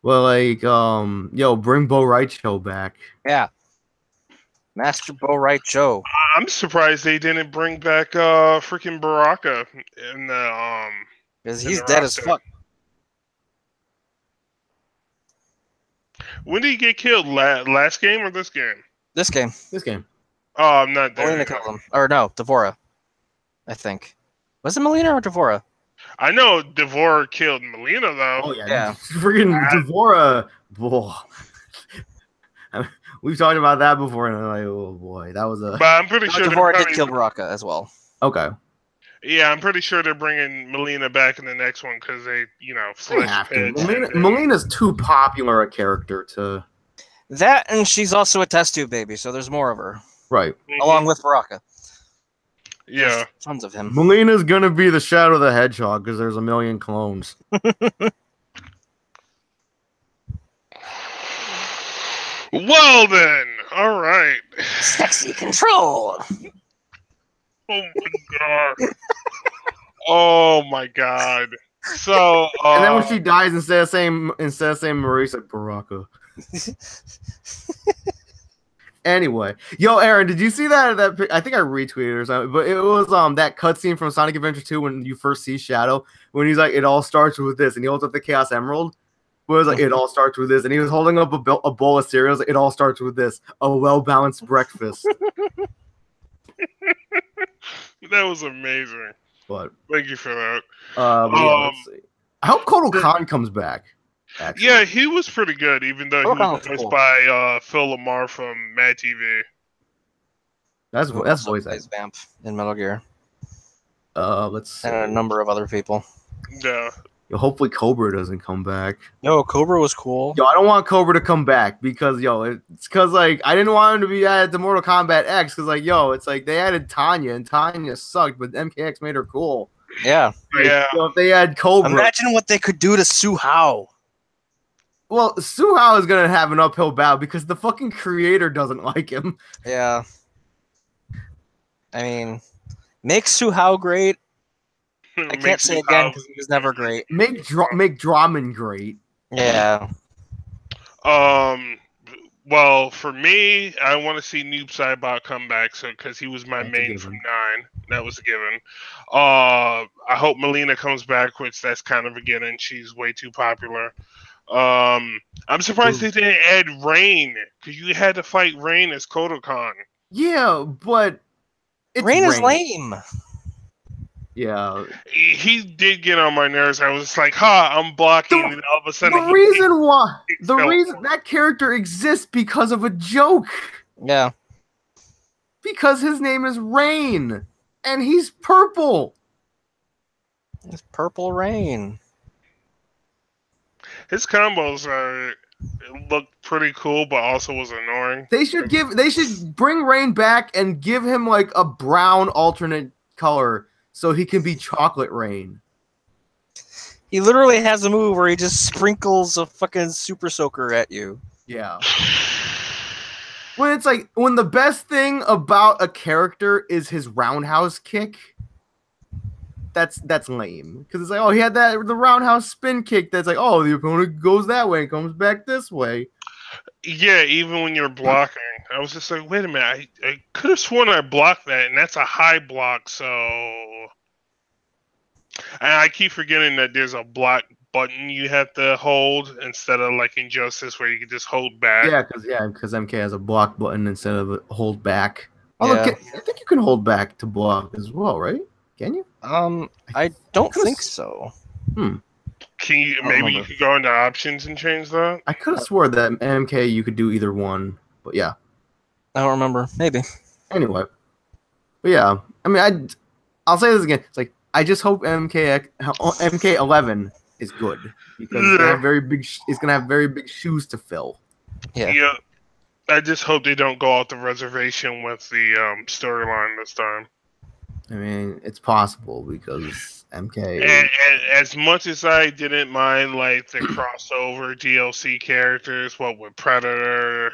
Well, like bring Bo Raicho back. Yeah. Master Bo Right Joe. I'm surprised they didn't bring back freaking Baraka in the because he's dead as fuck. When did he get killed? Last game or this game? This game. Oh, I'm not there. Melina killed him. Or no, D'Vorah. I think. Was it Melina or D'Vorah? I know D'Vorah killed Melina, though. Oh, yeah. Freaking D'Vorah. We've talked about that before, and I'm like, oh, boy. That was a... But I'm pretty sure D'Vorah did kill Baraka as well. Okay. Yeah, I'm pretty sure they're bringing Melina back in the next one because they, flesh pits. Melina's too popular a character to... That, and she's also a test tube baby, so there's more of her. Right. Along with Baraka. Yeah. There's tons of him. Melina's gonna be the Shadow the Hedgehog because there's a million clones. Well then, all right. Sexy control. Oh my god. Oh my god. So and then when she dies, instead of saying Marie, said Baraka. Anyway, yo, Aaron, did you see that I think I retweeted or something, but it was that cutscene from Sonic Adventure 2 when you first see Shadow, when he's like, it all starts with this, and he holds up the Chaos Emerald. But it was like, it all starts with this, and he was holding up a bowl of cereals. It all starts with this, a well-balanced breakfast. That was amazing. But thank you for that. Yeah, let's see. I hope Kotal Khan comes back. Actually. Yeah, he was pretty good, even though he was voiced by Phil Lamar from Mad TV. That's voice acting. Vamp in Metal Gear. Let's see. And a number of other people. Yeah. Yo, hopefully Cobra doesn't come back. Yo, Cobra was cool. Yo, I don't want Cobra to come back because it's because like I didn't want him to be added to Mortal Kombat X because like it's like they added Tanya and Tanya sucked, but MKX made her cool. Yeah. Like, yeah. So if they had Cobra, imagine what they could do to Suhao. Well, Suhao is gonna have an uphill battle because the fucking creator doesn't like him. Yeah. I mean, make Suhao great. I can't say again because he was never great. Make Draman great. Yeah. Well, for me, I want to see Noob Saibot come back, because he was my main from 9. That was a given. I hope Melina comes back, which that's kind of a given. She's way too popular. I'm surprised they didn't add Rain, because you had to fight Rain as Kotal Khan. Yeah, but Rain is lame. Yeah, he did get on my nerves. I was just like, I'm blocking, and all of a sudden the reason that character exists because of a joke. Yeah. Because his name is Rain, and he's purple. It's Purple Rain. His combos looked pretty cool, but also was annoying. They should bring Rain back and give him like a brown alternate color so he can be Chocolate Rain. He literally has a move where he just sprinkles a fucking super soaker at you. Yeah. When the best thing about a character is his roundhouse kick, that's lame. Because it's like, he had the roundhouse spin kick that's like, the opponent goes that way and comes back this way. Yeah, even when you're blocking. I was just like, wait a minute, I could have sworn I blocked that, and that's a high block, so... And I keep forgetting that there's a block button you have to hold instead of like Injustice where you can just hold back. Yeah, because MK has a block button instead of a hold back. I think you can hold back to block as well, right? Can you? I don't think so. Can you you could go into options and change that? I could have swore that MK you could do either one, but yeah. I don't remember. Maybe. Anyway. But yeah. I mean I'll say this again. It's like I just hope MK11 is good because it's gonna have very big shoes to fill. Yeah. I just hope they don't go off the reservation with the storyline this time. I mean, it's possible because MK. And as much as I didn't mind like the crossover DLC characters, what with Predator,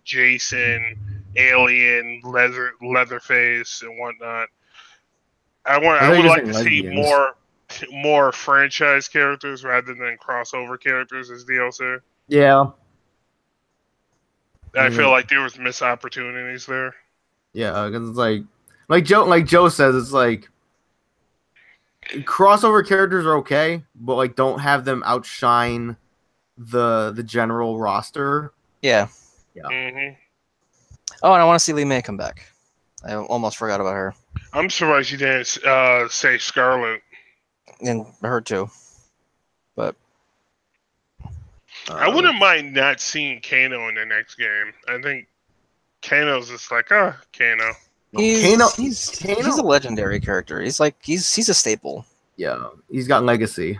Jason, Alien, Leatherface, and whatnot. I would like to see more franchise characters rather than crossover characters as DLC. Yeah. I feel like there was missed opportunities there. Yeah, because it's like Joe says, it's like crossover characters are okay, but like don't have them outshine the general roster. Yeah. Mm-hmm. Oh, and I want to see Lee May come back. I almost forgot about her. I'm surprised you didn't say Scarlet. And her too. But I wouldn't mind not seeing Kano in the next game. I think Kano's just like, Kano. He's a legendary character. He's a staple. Yeah, he's got legacy.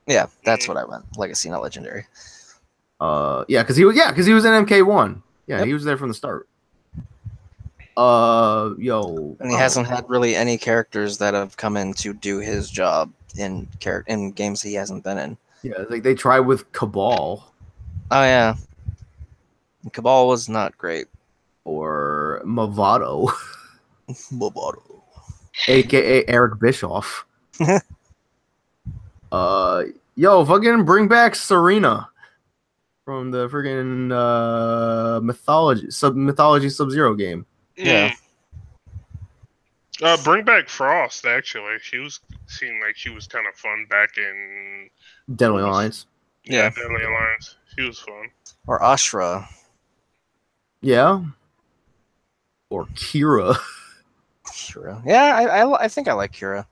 Yeah, that's what I meant. Legacy, not legendary. Because he was in MK1. Yeah, yep. He was there from the start. And he hasn't had really any characters that have come in to do his job in games he hasn't been in. Yeah, like they tried with Cabal. Oh yeah, Cabal was not great. Or Movado. AKA Eric Bischoff. Fucking bring back Serena from the freaking Mythology Sub-Zero game. Yeah. Bring back Frost, actually. Seemed like she was kind of fun back in Deadly Alliance. Yeah, Deadly Alliance. She was fun. Or Ashra. Yeah. Or Kira. Kira. Yeah, I think I like Kira.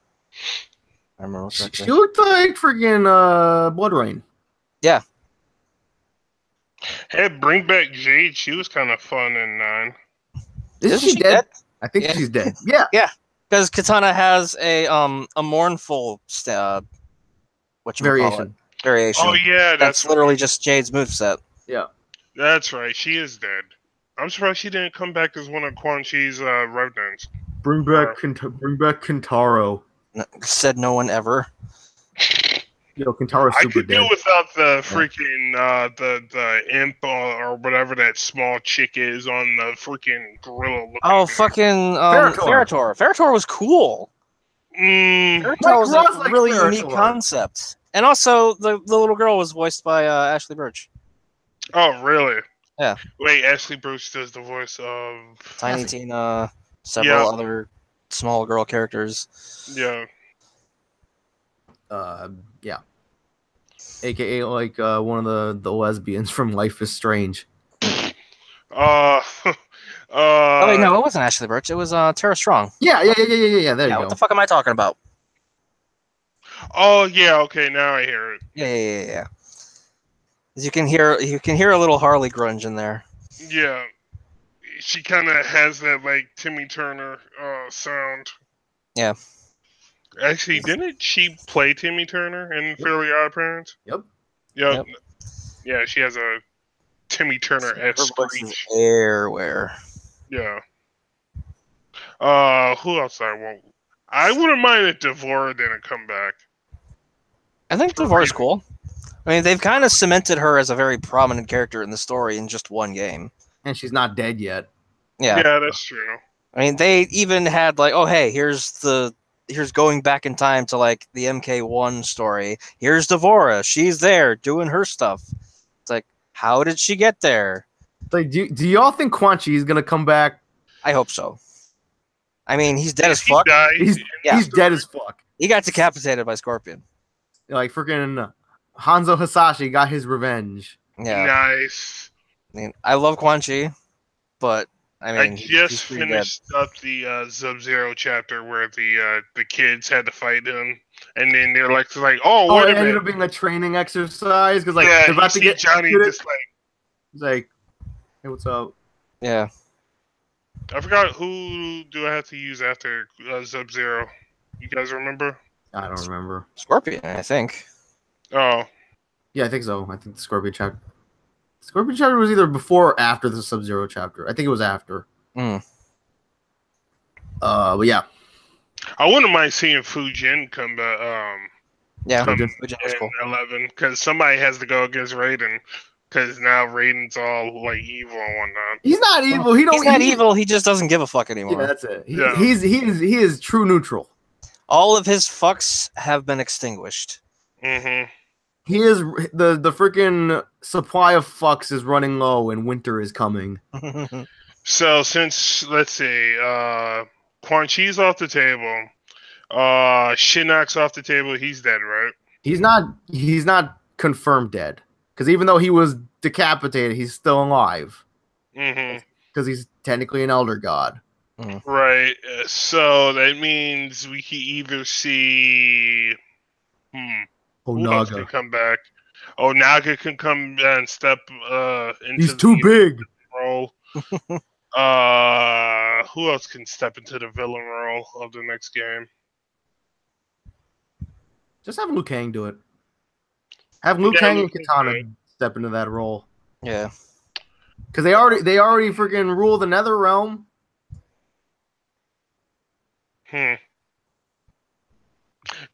I remember she looked like freaking BloodRayne. Yeah. Hey, bring back Jade. She was kind of fun in 9. Isn't she dead? I think she's dead. Yeah. Yeah. Because Katana has a mournful variation. Oh yeah, that's literally just Jade's moveset. Yeah. That's right. She is dead. I'm surprised she didn't come back as one of Quan Chi's revenants. Bring back Kentaro. Said no one ever. Kentaro's super dead. I could do without the freaking the imp or whatever that small chick is on the freaking gorilla. Fucking Ferritor. Ferritor was cool. Ferritor was a really unique concept. And also, the little girl was voiced by Ashley Birch. Oh, really? Yeah. Wait, Ashley Birch does the voice of Tiny Tina, several other small girl characters. Yeah. Yeah. AKA like one of the lesbians from Life is Strange. Oh wait, no, it wasn't Ashley Birch. It was Tara Strong. Yeah. There you go. What the fuck am I talking about? Oh yeah, okay, now I hear it. Yeah. You can hear a little Harley grunge in there. Yeah, she kind of has that like Timmy Turner sound. Yeah. Actually, didn't she play Timmy Turner in Fairly Odd Parents? Yep. Yeah, she has a Timmy Turner-esque screech. Everywhere. Yeah. Who else I wouldn't mind if D'Vorah didn't come back. I think D'Vorah's cool. I mean, they've kind of cemented her as a very prominent character in the story in just one game. And she's not dead yet. Yeah, that's true. I mean, they even had like, oh hey, here's going back in time to like the MK1 story. Here's D'Vorah. She's there doing her stuff. It's like, how did she get there? Like, do y'all think Quan Chi is gonna come back? I hope so. I mean, he's dead as fuck. He's dead as fuck. He got decapitated by Scorpion. Like freaking Hanzo Hasashi got his revenge. Yeah. Nice. I mean, I love Quan Chi, but I mean, I just finished up the Sub-Zero chapter where the kids had to fight him, and then they're like, oh, it ended up being a training exercise because they're about to get Johnny. Just he's like, hey, what's up? Yeah. I forgot who do I have to use after Sub-Zero. You guys remember? I don't remember. Scorpion, I think. Oh. Yeah, I think so. I think the Scorpion chapter. Scorpion chapter was either before or after the Sub-Zero chapter. I think it was after. But yeah. I wouldn't mind seeing Fujin come back. Fujin was cool. 11, because somebody has to go against Raiden. Because now Raiden's all like evil and whatnot. He's not evil. He's not evil. He just doesn't give a fuck anymore. Yeah, that's it. He is true neutral. All of his fucks have been extinguished. Mm-hmm. He is the freaking supply of fucks is running low and winter is coming. So since let's see, Quan Chi's off the table, Shinnok's off the table. He's dead, right? He's not confirmed dead because even though he was decapitated, he's still alive. Because he's technically an elder god. Right. So that means we can either see. Who else can come back? Oh, Naga can come and step into. He's too big. Role. Who else can step into the villain role of the next game? Just have Liu Kang do it. Have Liu Kang and Katana step into that role. Yeah. Because they already freaking rule the Nether Realm.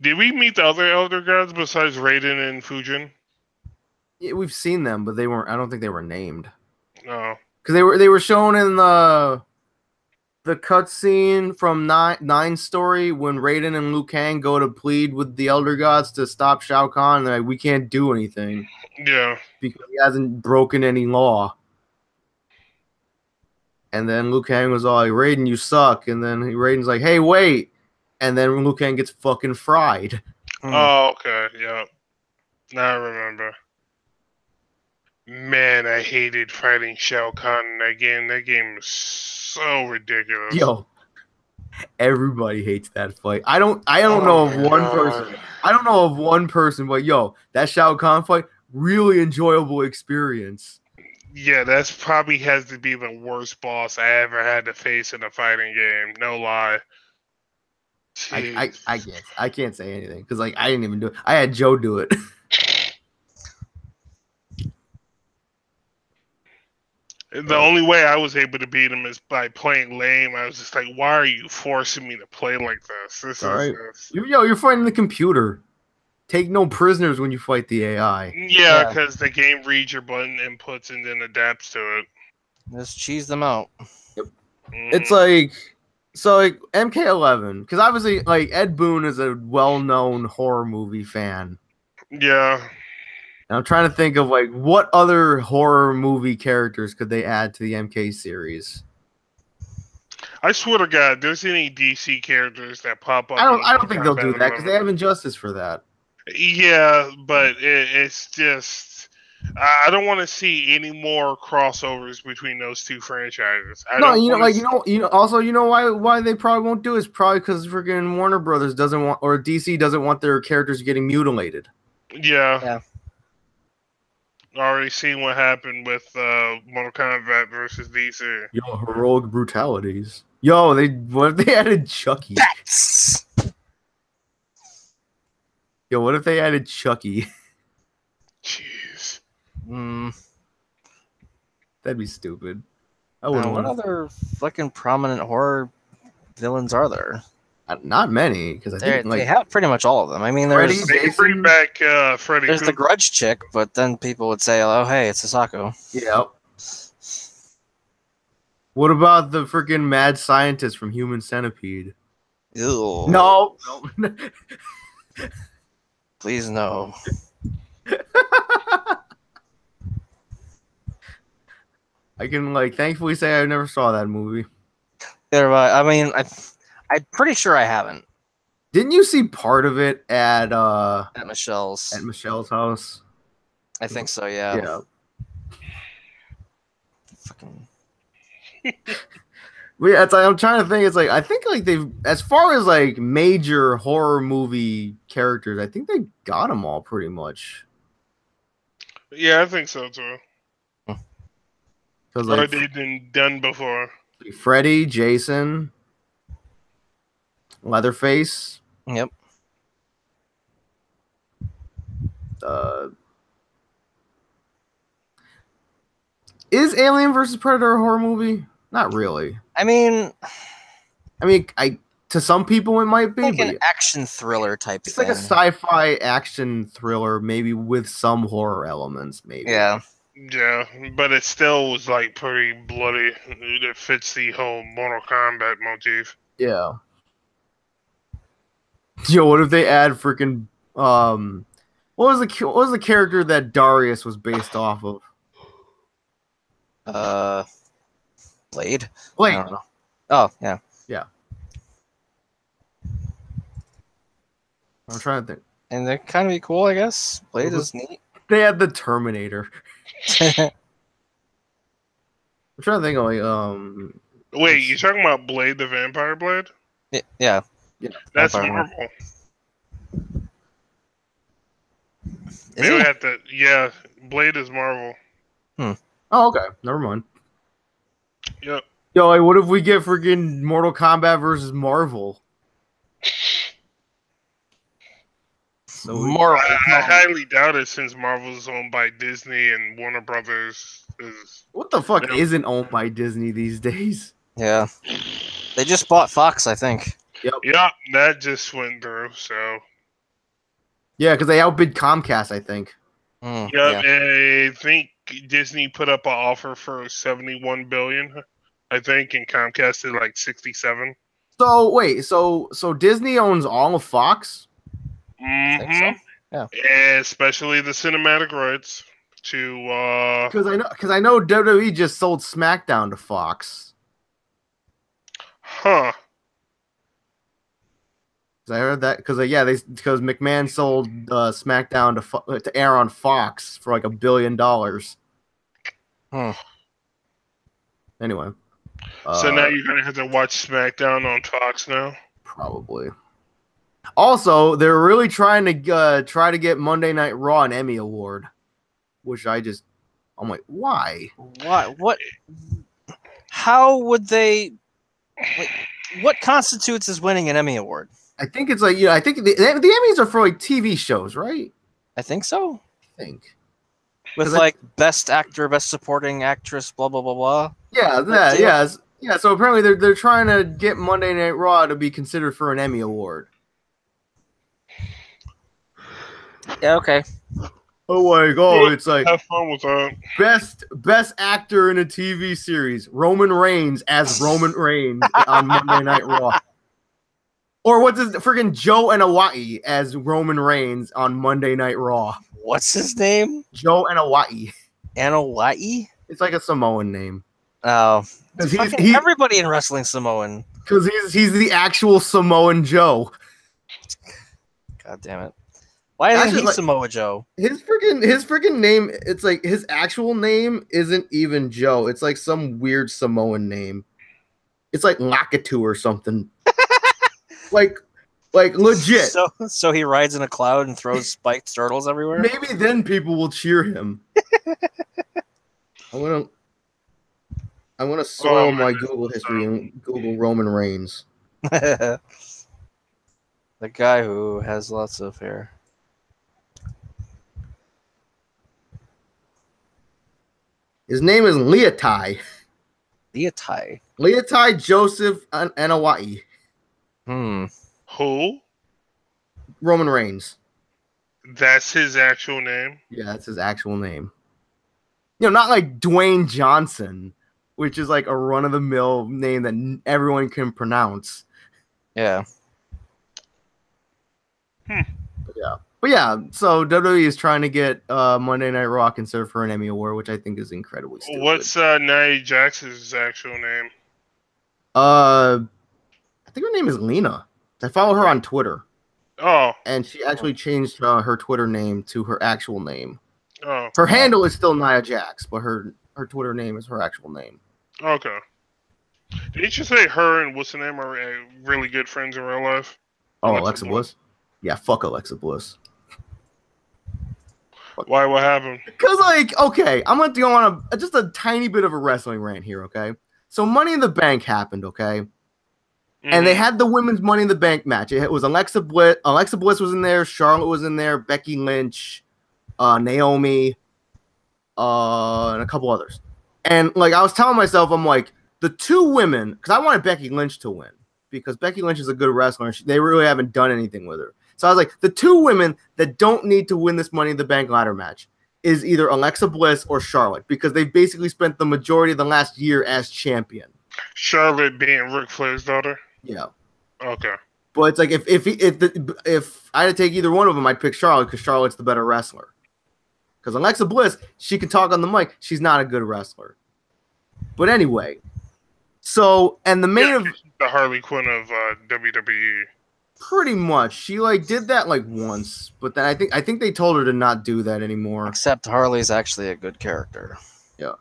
Did we meet the other Elder Gods besides Raiden and Fujin? Yeah, we've seen them, but they weren't. I don't think they were named. No. Because they were shown in the cutscene from Nine story when Raiden and Liu Kang go to plead with the Elder Gods to stop Shao Kahn. They're like, we can't do anything. Yeah. Because he hasn't broken any law. And then Liu Kang was all like, Raiden, you suck. And then Raiden's like, hey, wait. And then Liu Kang gets fucking fried. Oh, okay. Yeah. Now I remember. Man, I hated fighting Shao Kahn in that game. That game was so ridiculous. Yo, everybody hates that fight. I don't know of one person. I don't know of one person, but yo, that Shao Kahn fight, really enjoyable experience. Yeah, that's probably has to be the worst boss I ever had to face in a fighting game. No lie. I can't say anything because like I didn't even do it. I had Joe do it. The only way I was able to beat him is by playing lame. I was just like, why are you forcing me to play like this? This all right. You're fighting the computer. Take no prisoners when you fight the AI. Yeah, because the game reads your button inputs and then adapts to it. Just cheese them out. Yep. It's like, so like MK11, because obviously like Ed Boon is a well-known horror movie fan. Yeah. And I'm trying to think of like what other horror movie characters could they add to the MK series. I swear to God, there's any DC characters that pop up. I don't think they'll do that because they have Injustice for that. Yeah, but it's just I don't want to see any more crossovers between those two franchises. Also, you know why they probably won't do it is probably because freaking Warner Brothers doesn't want, or DC doesn't want their characters getting mutilated. Yeah. Already seen what happened with Mortal Kombat versus DC. Yo, heroic brutalities. Yo, what if they added Chucky? Yo, what if they added Chucky? Jeez. That'd be stupid. What other fucking prominent horror villains are there? Not many, because I think they have pretty much all of them. I mean, they can bring back Freddy. There's the Grudge chick, but then people would say, "Oh, hey, it's Sasako." Yep. What about the freaking mad scientist from Human Centipede? Ew. No. Please no. I can thankfully say I never saw that movie. I mean, I'm pretty sure I haven't. Didn't you see part of it at Michelle's house? I think so, yeah. Yeah. Fucking. I'm trying to think. It's like I think they've, as far as major horror movie characters, I think they got them all pretty much. Yeah, I think so too. Because what they've been done before. Freddy, Jason, Leatherface. Yep. Is Alien vs Predator a horror movie? Not really. I mean, to some people it might be like an action thriller type it's thing. Like a sci-fi action thriller, maybe with some horror elements, maybe. Yeah. Yeah, but it still was pretty bloody. It fits the whole Mortal Kombat motif. Yeah. Yo, what if they add freaking What was the character that Darius was based off of? Blade. Blade. I don't know. Oh yeah. Yeah. I'm trying to think. And they're kind of be cool, I guess. Blade is neat. They had the Terminator. I'm trying to think of like Wait, you talking about Blade the Vampire Blade? Yeah. That's Marvel. Maybe we have to. Yeah, Blade is Marvel. Oh, okay. Never mind. Yep. Yo, like, what if we get freaking Mortal Kombat versus Marvel? Marvel. I highly doubt it, since Marvel is owned by Disney and Warner Brothers is. What the fuck isn't owned by Disney these days? Yeah. They just bought Fox, I think. Yep, that just went through. So. Yeah, because they outbid Comcast, I think. Yep, yeah. I think Disney put up an offer for $71 billion, I think, and Comcast did like 67. So wait, so Disney owns all of Fox? I think so. Yeah, especially the cinematic rights to. Because I know WWE just sold SmackDown to Fox. Huh. I heard that because because McMahon sold SmackDown to air on Fox for like $1 billion. Anyway, so now you're gonna have to watch SmackDown on Fox now. Probably. Also, they're really trying to get Monday Night Raw an Emmy award, which I'm like, why? What? How would they? What constitutes as winning an Emmy award? I think it's like, I think the Emmys are for like TV shows, right? I think so. I think. With like best actor, best supporting actress, blah blah blah blah. Yeah. So apparently they're trying to get Monday Night Raw to be considered for an Emmy award. Yeah. Okay. Oh my god! It's like have fun with that. Best actor in a TV series: Roman Reigns as Roman Reigns on Monday Night Raw. Or what's his freaking Joe Anoa'i as Roman Reigns on Monday Night Raw? What's his name? Joe Anoa'i. Anoa'i? It's like a Samoan name. Oh, everybody in wrestling Samoan. Because he's the actual Samoan Joe. God damn it! Why isn't he Samoa Joe? His freaking name. It's like his actual name isn't even Joe. It's like some weird Samoan name. It's like Lakitu or something. Like legit. So he rides in a cloud and throws spiked turtles everywhere? Maybe then people will cheer him. I want to soil my Google history and Google Roman Reigns. The guy who has lots of hair. His name is Leotai. Leotai Joseph Anoa'i. Who? Roman Reigns. That's his actual name? Yeah, that's his actual name. Not like Dwayne Johnson, which is like a run-of-the-mill name that everyone can pronounce. Yeah. But yeah, so WWE is trying to get Monday Night Raw considered for an Emmy Award, which I think is incredibly stupid. What's Nia Jax's actual name? I think her name is Lena. I follow her on Twitter. Oh. And she actually changed her Twitter name to her actual name. Oh. Her handle is still Nia Jax, but her Twitter name is her actual name. Okay. Didn't you say her and what's the name are really good friends in real life? Oh, Alexa Bliss? Yeah, fuck Alexa Bliss. Why? What happened? Because, okay, I'm going to go on just a tiny bit of a wrestling rant here, okay? So Money in the Bank happened, okay? And they had the women's Money in the Bank match. It was Alexa Bliss. Alexa Bliss was in there. Charlotte was in there. Becky Lynch, Naomi, and a couple others. And I was telling myself, I'm like, the two women, because I wanted Becky Lynch to win, because Becky Lynch is a good wrestler. And they really haven't done anything with her. So I was like, the two women that don't need to win this Money in the Bank ladder match is either Alexa Bliss or Charlotte, because they basically spent the majority of the last year as champion. Charlotte being Ric Flair's daughter? Yeah. Okay. But it's like if I had to take either one of them, I'd pick Charlotte because Charlotte's the better wrestler. Because Alexa Bliss, she can talk on the mic. She's not a good wrestler. But anyway, so and the main of the Harley Quinn of WWE. Pretty much, she like did that like once, but then I think they told her to not do that anymore. Except Harley's actually a good character. Yeah,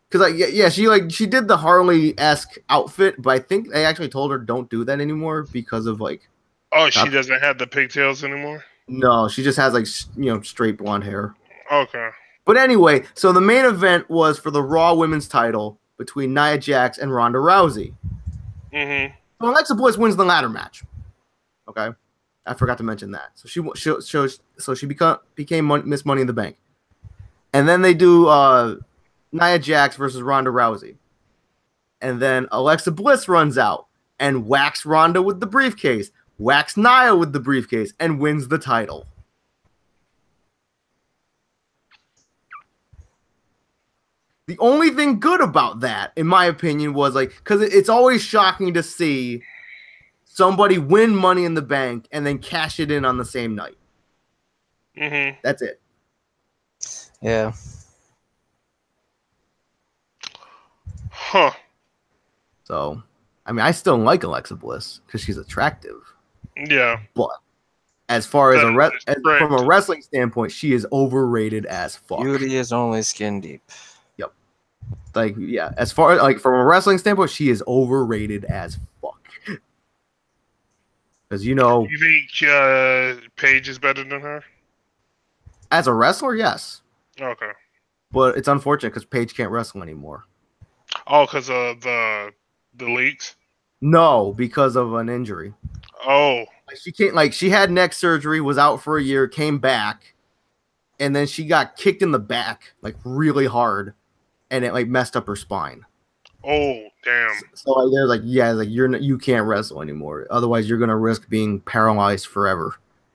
because she did the Harley-esque outfit, but I think they actually told her don't do that anymore because of like. Oh, she doesn't have the pigtails anymore? No, she just has like straight blonde hair. Okay. But anyway, so the main event was for the Raw Women's title between Nia Jax and Ronda Rousey. Mm-hmm. So Alexa Bliss wins the ladder match. Okay, I forgot to mention that. So she became Miss Money in the Bank, and then they do Nia Jax versus Ronda Rousey, and then Alexa Bliss runs out and whacks Ronda with the briefcase, whacks Nia with the briefcase, and wins the title. The only thing good about that, in my opinion, was like because it's always shocking to see somebody win Money in the Bank and then cash it in on the same night. Mm-hmm. That's it. Yeah. Huh. So, I mean, I still like Alexa Bliss because she's attractive. Yeah. But as far as from a wrestling standpoint, she is overrated as fuck. Beauty is only skin deep. Yep. Like, yeah. As far like from a wrestling standpoint, she is overrated as fuck. Because you think Paige is better than her? As a wrestler, yes. Okay. But it's unfortunate because Paige can't wrestle anymore. Oh, because of the leaks? No, because of an injury. Oh. She can't. Like she had neck surgery, was out for a year, came back, and then she got kicked in the back like really hard, and it like messed up her spine. Oh, damn. So like, they're like, yeah, like you can't wrestle anymore. Otherwise, you're gonna risk being paralyzed forever.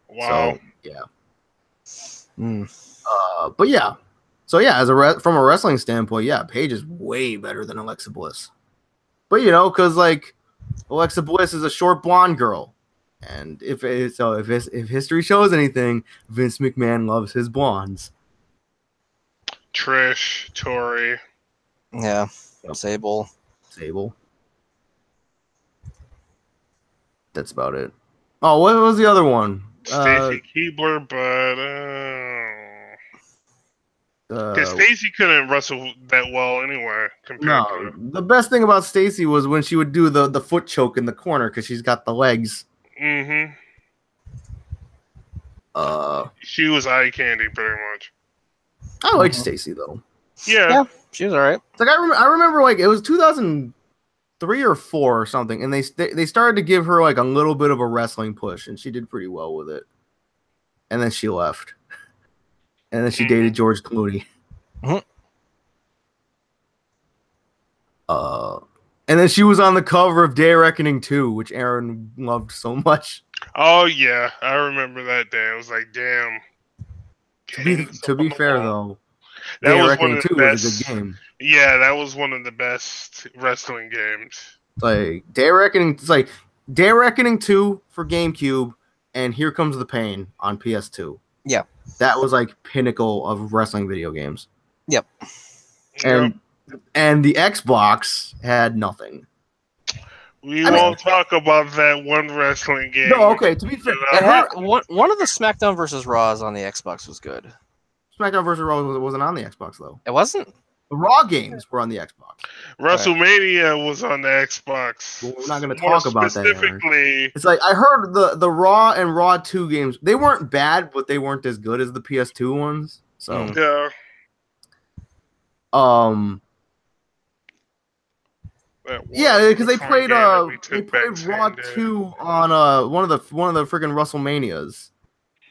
Wow. So, yeah. But yeah. So yeah, from a wrestling standpoint, yeah, Paige is way better than Alexa Bliss. But because like Alexa Bliss is a short blonde girl, and if history shows anything, Vince McMahon loves his blondes. Trish, Tori. Yeah. Sable. That's about it. Oh, what was the other one? Stacy Keibler, because Stacy couldn't wrestle that well anyway. The best thing about Stacy was when she would do the foot choke in the corner because she's got the legs. Mm-hmm. She was eye candy pretty much. I liked Stacy though. Yeah, she was all right. It's like I remember like it was 2003 or 4 or something, and they started to give her like a little bit of a wrestling push, and she did pretty well with it. And then she left, and then she dated George Clooney. Mm-hmm. And then she was on the cover of Day of Reckoning 2, which Aaron loved so much. Oh yeah, I remember that day. I was like, damn. To be fair though. That was one of the best. Was a good game. Yeah, that was one of the best wrestling games. Like Day of Reckoning, it's like Day of Reckoning 2 for GameCube, and Here Comes the Pain on PS2. Yeah, that was like pinnacle of wrestling video games. Yep. And the Xbox had nothing. We won't talk about that one wrestling game. No, okay. To be fair, one of the SmackDown versus Raws on the Xbox was good. SmackDown vs. Raw wasn't on the Xbox though. It wasn't? The Raw games were on the Xbox. WrestleMania was on the Xbox. Well, we're not going to talk about that. Specifically, it's like I heard the Raw and Raw 2 games. They weren't bad, but they weren't as good as the PS2 ones. So yeah, because they played Raw 2 on one of the freaking WrestleManias.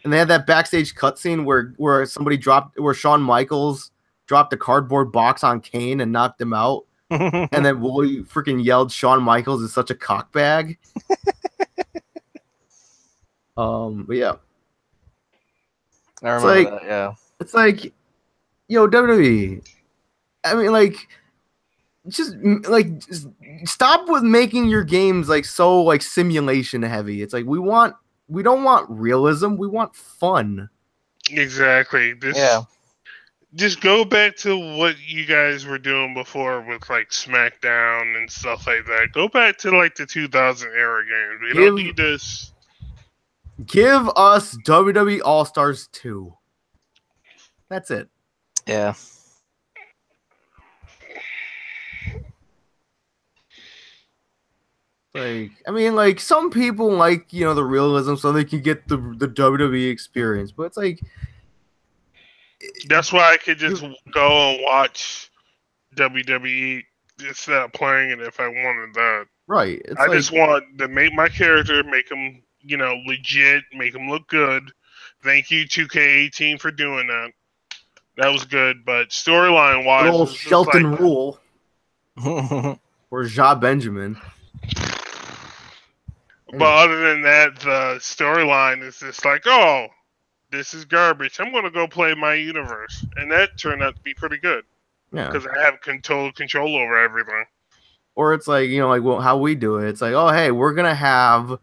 And they had that backstage cutscene where Shawn Michaels dropped a cardboard box on Kane and knocked him out. And then Wooly freaking yelled, Shawn Michaels is such a cockbag. But yeah. I remember that, yeah. It's like, yo, WWE. I mean, like, just like just stop with making your games like so like simulation heavy. It's like we don't want realism, we want fun. Exactly. Just go back to what you guys were doing before with like SmackDown and stuff like that. Go back to like the 2000 era games. We don't need this. Give us WWE All-Stars 2. That's it. Yeah. Like, I mean, like some people like, you know, the realism so they can get the WWE experience, but it's like that's why I could just go and watch WWE instead of playing it if I wanted that. Right. I just want to make my character, make them, you know, legit, make them look good. Thank you, 2K18, for doing that. That was good, but storyline wise, little Shelton like, Rule or Ja Benjamin. But other than that, the storyline is just like, oh, this is garbage. I'm going to go play my universe. And that turned out to be pretty good. Yeah. Because I have total control over everything. Or it's like, you know, like well, how we do it. It's like, oh, hey, we're going to have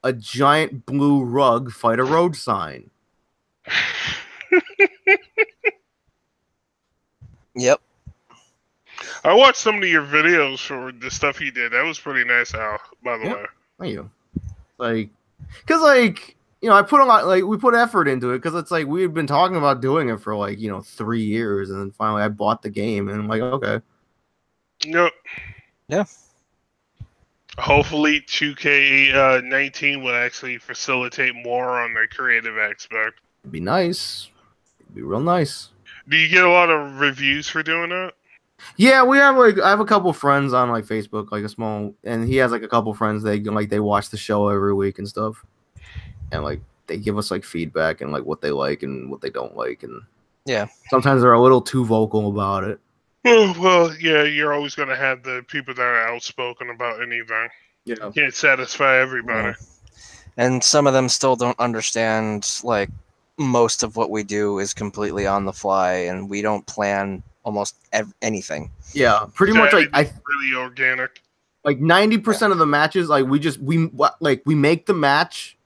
a giant blue rug fight a road sign. Yep. I watched some of your videos for the stuff you did. That was pretty nice, Al, by the way. Thank you. Like, because, like, you know, I put a lot, like, we put effort into it because it's like we had been talking about doing it for, like, you know, 3 years. And then finally I bought the game and I'm like, okay. Yep. Yeah. Hopefully 2K19 will actually facilitate more on the creative aspect. It'd be nice. It'd be real nice. Do you get a lot of reviews for doing that? Yeah, we have like I have a couple friends on like Facebook, like a small, and he has like a couple friends. They watch the show every week and stuff, and like they give us like feedback and like what they like and what they don't like, and yeah, sometimes they're a little too vocal about it. Well, yeah, you're always gonna have the people that are outspoken about anything. Yeah, you can't satisfy everybody, and some of them still don't understand like. Most of what we do is completely on the fly, and we don't plan almost anything. Yeah, pretty much. Like really organic. Like 90% of the matches, like we make the match,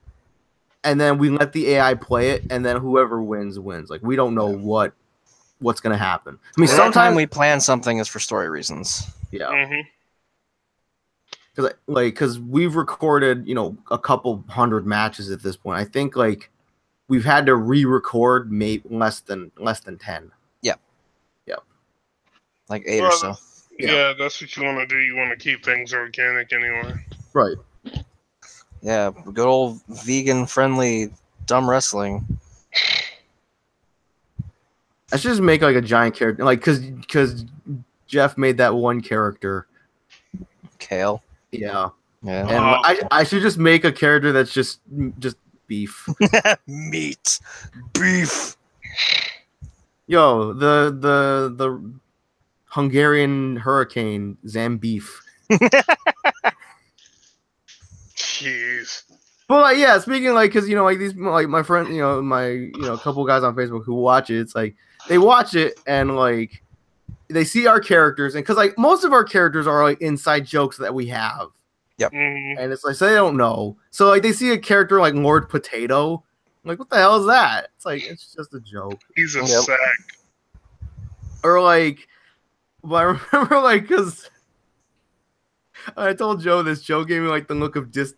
and then we let the AI play it, and then whoever wins wins. Like we don't know what's gonna happen. I mean, sometimes we plan something is for story reasons. Yeah. Because we've recorded, you know, a couple hundred matches at this point. I think like. We've had to re-record maybe less than 10. Yep. Yep. Like 8 or so. Yeah, that's what you want to do. You want to keep things organic anyway. Right. Yeah, good old vegan-friendly dumb wrestling. I should just make like a giant character, like because Jeff made that one character. Kale. Yeah. Yeah. And I should just make a character that's just beef. Meat. Beef. Yo, the Hungarian hurricane Zambeef. Jeez. But like, yeah, speaking like, because you know, like these, like my friend, you know, a couple guys on Facebook who watch it. It's like they watch it and like they see our characters, and because like most of our characters are like inside jokes that we have. Yep. And it's like, so they don't know. So like they see a character like Lord Potato. I'm like, what the hell is that? It's like, it's just a joke. He's a sack. Or like, well, I remember like, because I told Joe this. Joe gave me like the look of just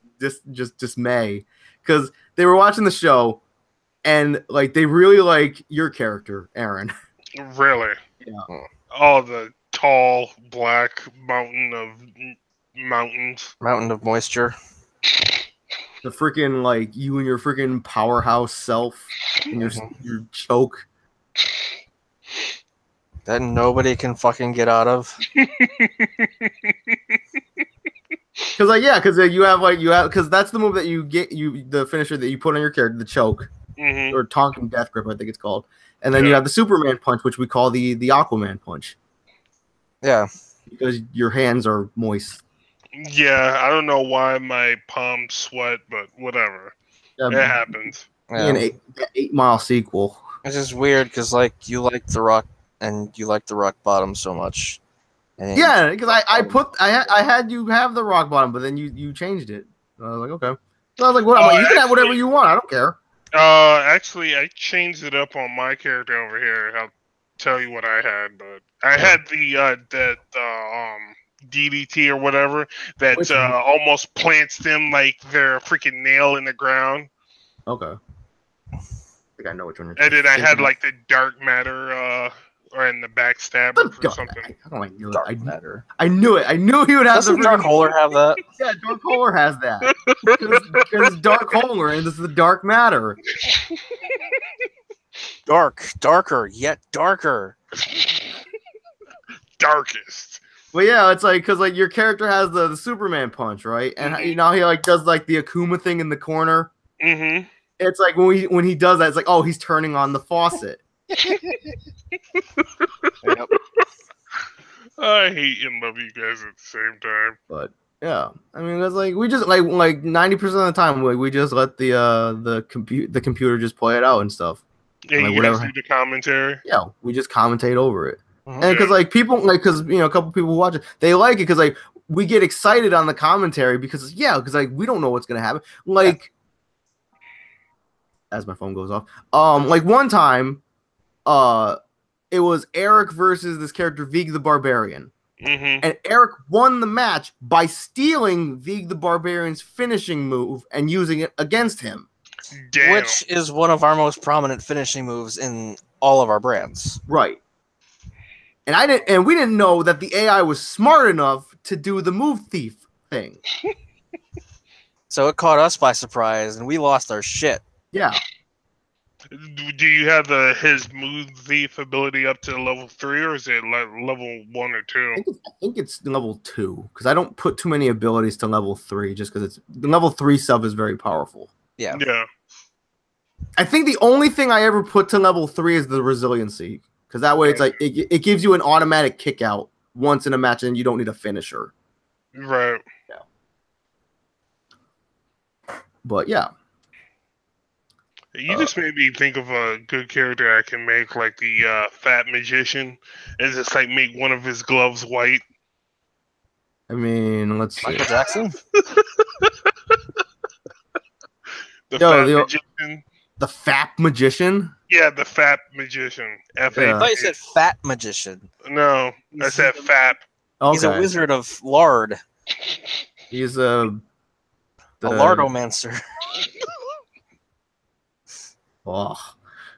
dismay. Because they were watching the show and like they really like your character, Aaron. Really? Yeah. Oh, the tall black mountain of mountains. Mountain of moisture. The freaking like you and your freaking powerhouse self and your choke that nobody can fucking get out of. Because like because that's the move that you get, the finisher that you put on your character, the choke or Tonkin Death Grip, I think it's called, and then you have the Superman punch, which we call the Aquaman punch. Yeah, because your hands are moist. Yeah, I don't know why my palms sweat, but whatever. Yeah, it happens. Yeah. An 8 Mile sequel. It's just weird because like you like The Rock and you like The Rock Bottom so much, Yeah, because I had you have the rock bottom, but then you changed it. I was like, okay. So I was like, what? I'm like, you can have whatever you want. I don't care. Actually, I changed it up on my character over here. I'll tell you what I had, but I had the DDT or whatever that almost plants them like they're a freaking nail in the ground. Okay. I think I know which one you're. And then I had like the dark matter, or in the backstabber or something. I knew it. I knew it. I knew he would have. Doesn't Dark Holer have that? Yeah, Dark Holer has that. Because Dark Holer and this is the dark matter. Darker, yet darker. Darkest. Well, yeah, it's like because like your character has the Superman punch, right? And you know he like does like the Akuma thing in the corner. Mm-hmm. It's like when he does that, it's like, oh, he's turning on the faucet. Yep. I hate and love you guys at the same time. But yeah, I mean, it's like we just like 90% of the time we just let the computer just play it out and stuff. Yeah, like, you guys do the commentary. Yeah, we just commentate over it. And because like people like because you know a couple people who watch it, they like it because like we get excited on the commentary because like we don't know what's gonna happen. Like as my phone goes off, like one time, it was Eric versus this character Vig the Barbarian, and Eric won the match by stealing Vig the Barbarian's finishing move and using it against him. Damn. Which is one of our most prominent finishing moves in all of our brands. Right. And we didn't know that the AI was smart enough to do the move thief thing. So it caught us by surprise, and we lost our shit. Yeah. Do you have his move thief ability up to level 3, or is it level 1 or 2? I think it's level 2 because I don't put too many abilities to level 3 just because the level 3 sub is very powerful. Yeah. Yeah. I think the only thing I ever put to level 3 is the resiliency. Because that way it's like it gives you an automatic kick out once in a match and you don't need a finisher. Right. Yeah. But yeah. You just made me think of a good character I can make, like the Fat Magician, and just like make one of his gloves white. I mean, let's see. Michael Jackson? Fat Magician. The Fat Magician? Yeah, the Fat Magician. F-A-P. I thought you said Fat Magician. No, I said Fat. Okay. He's a wizard of lard. He's a lardomancer. Oh.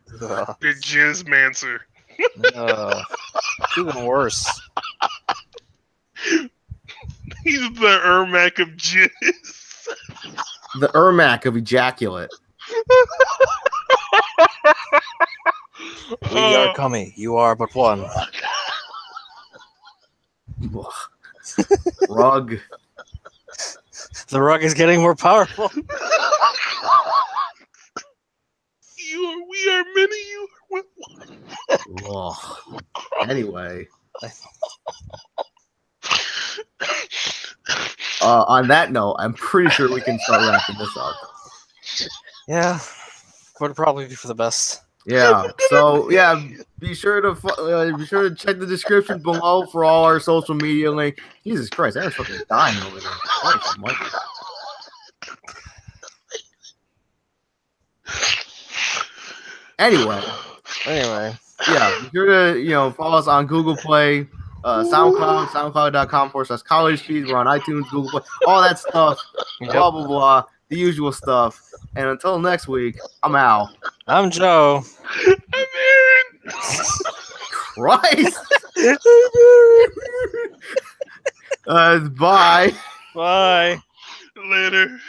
The Jizzmancer. Even worse. He's the Ermac of jizz. The Ermac of ejaculate. We are coming. You are but one. Rug. The rug is getting more powerful. We are many. You are one. Anyway. On that note, I'm pretty sure we can start wrapping this up. Yeah, would probably be for the best. Yeah. So yeah, be sure to check the description below for all our social media link. Jesus Christ, I was fucking dying over there. Anyway, yeah, be sure to follow us on Google Play, SoundCloud, SoundCloud.com/College Fees. We're on iTunes, Google Play, all that stuff. Blah blah blah, the usual stuff. And until next week, I'm Al. I'm Joe. I'm Aaron. Christ. Bye. Bye. Later.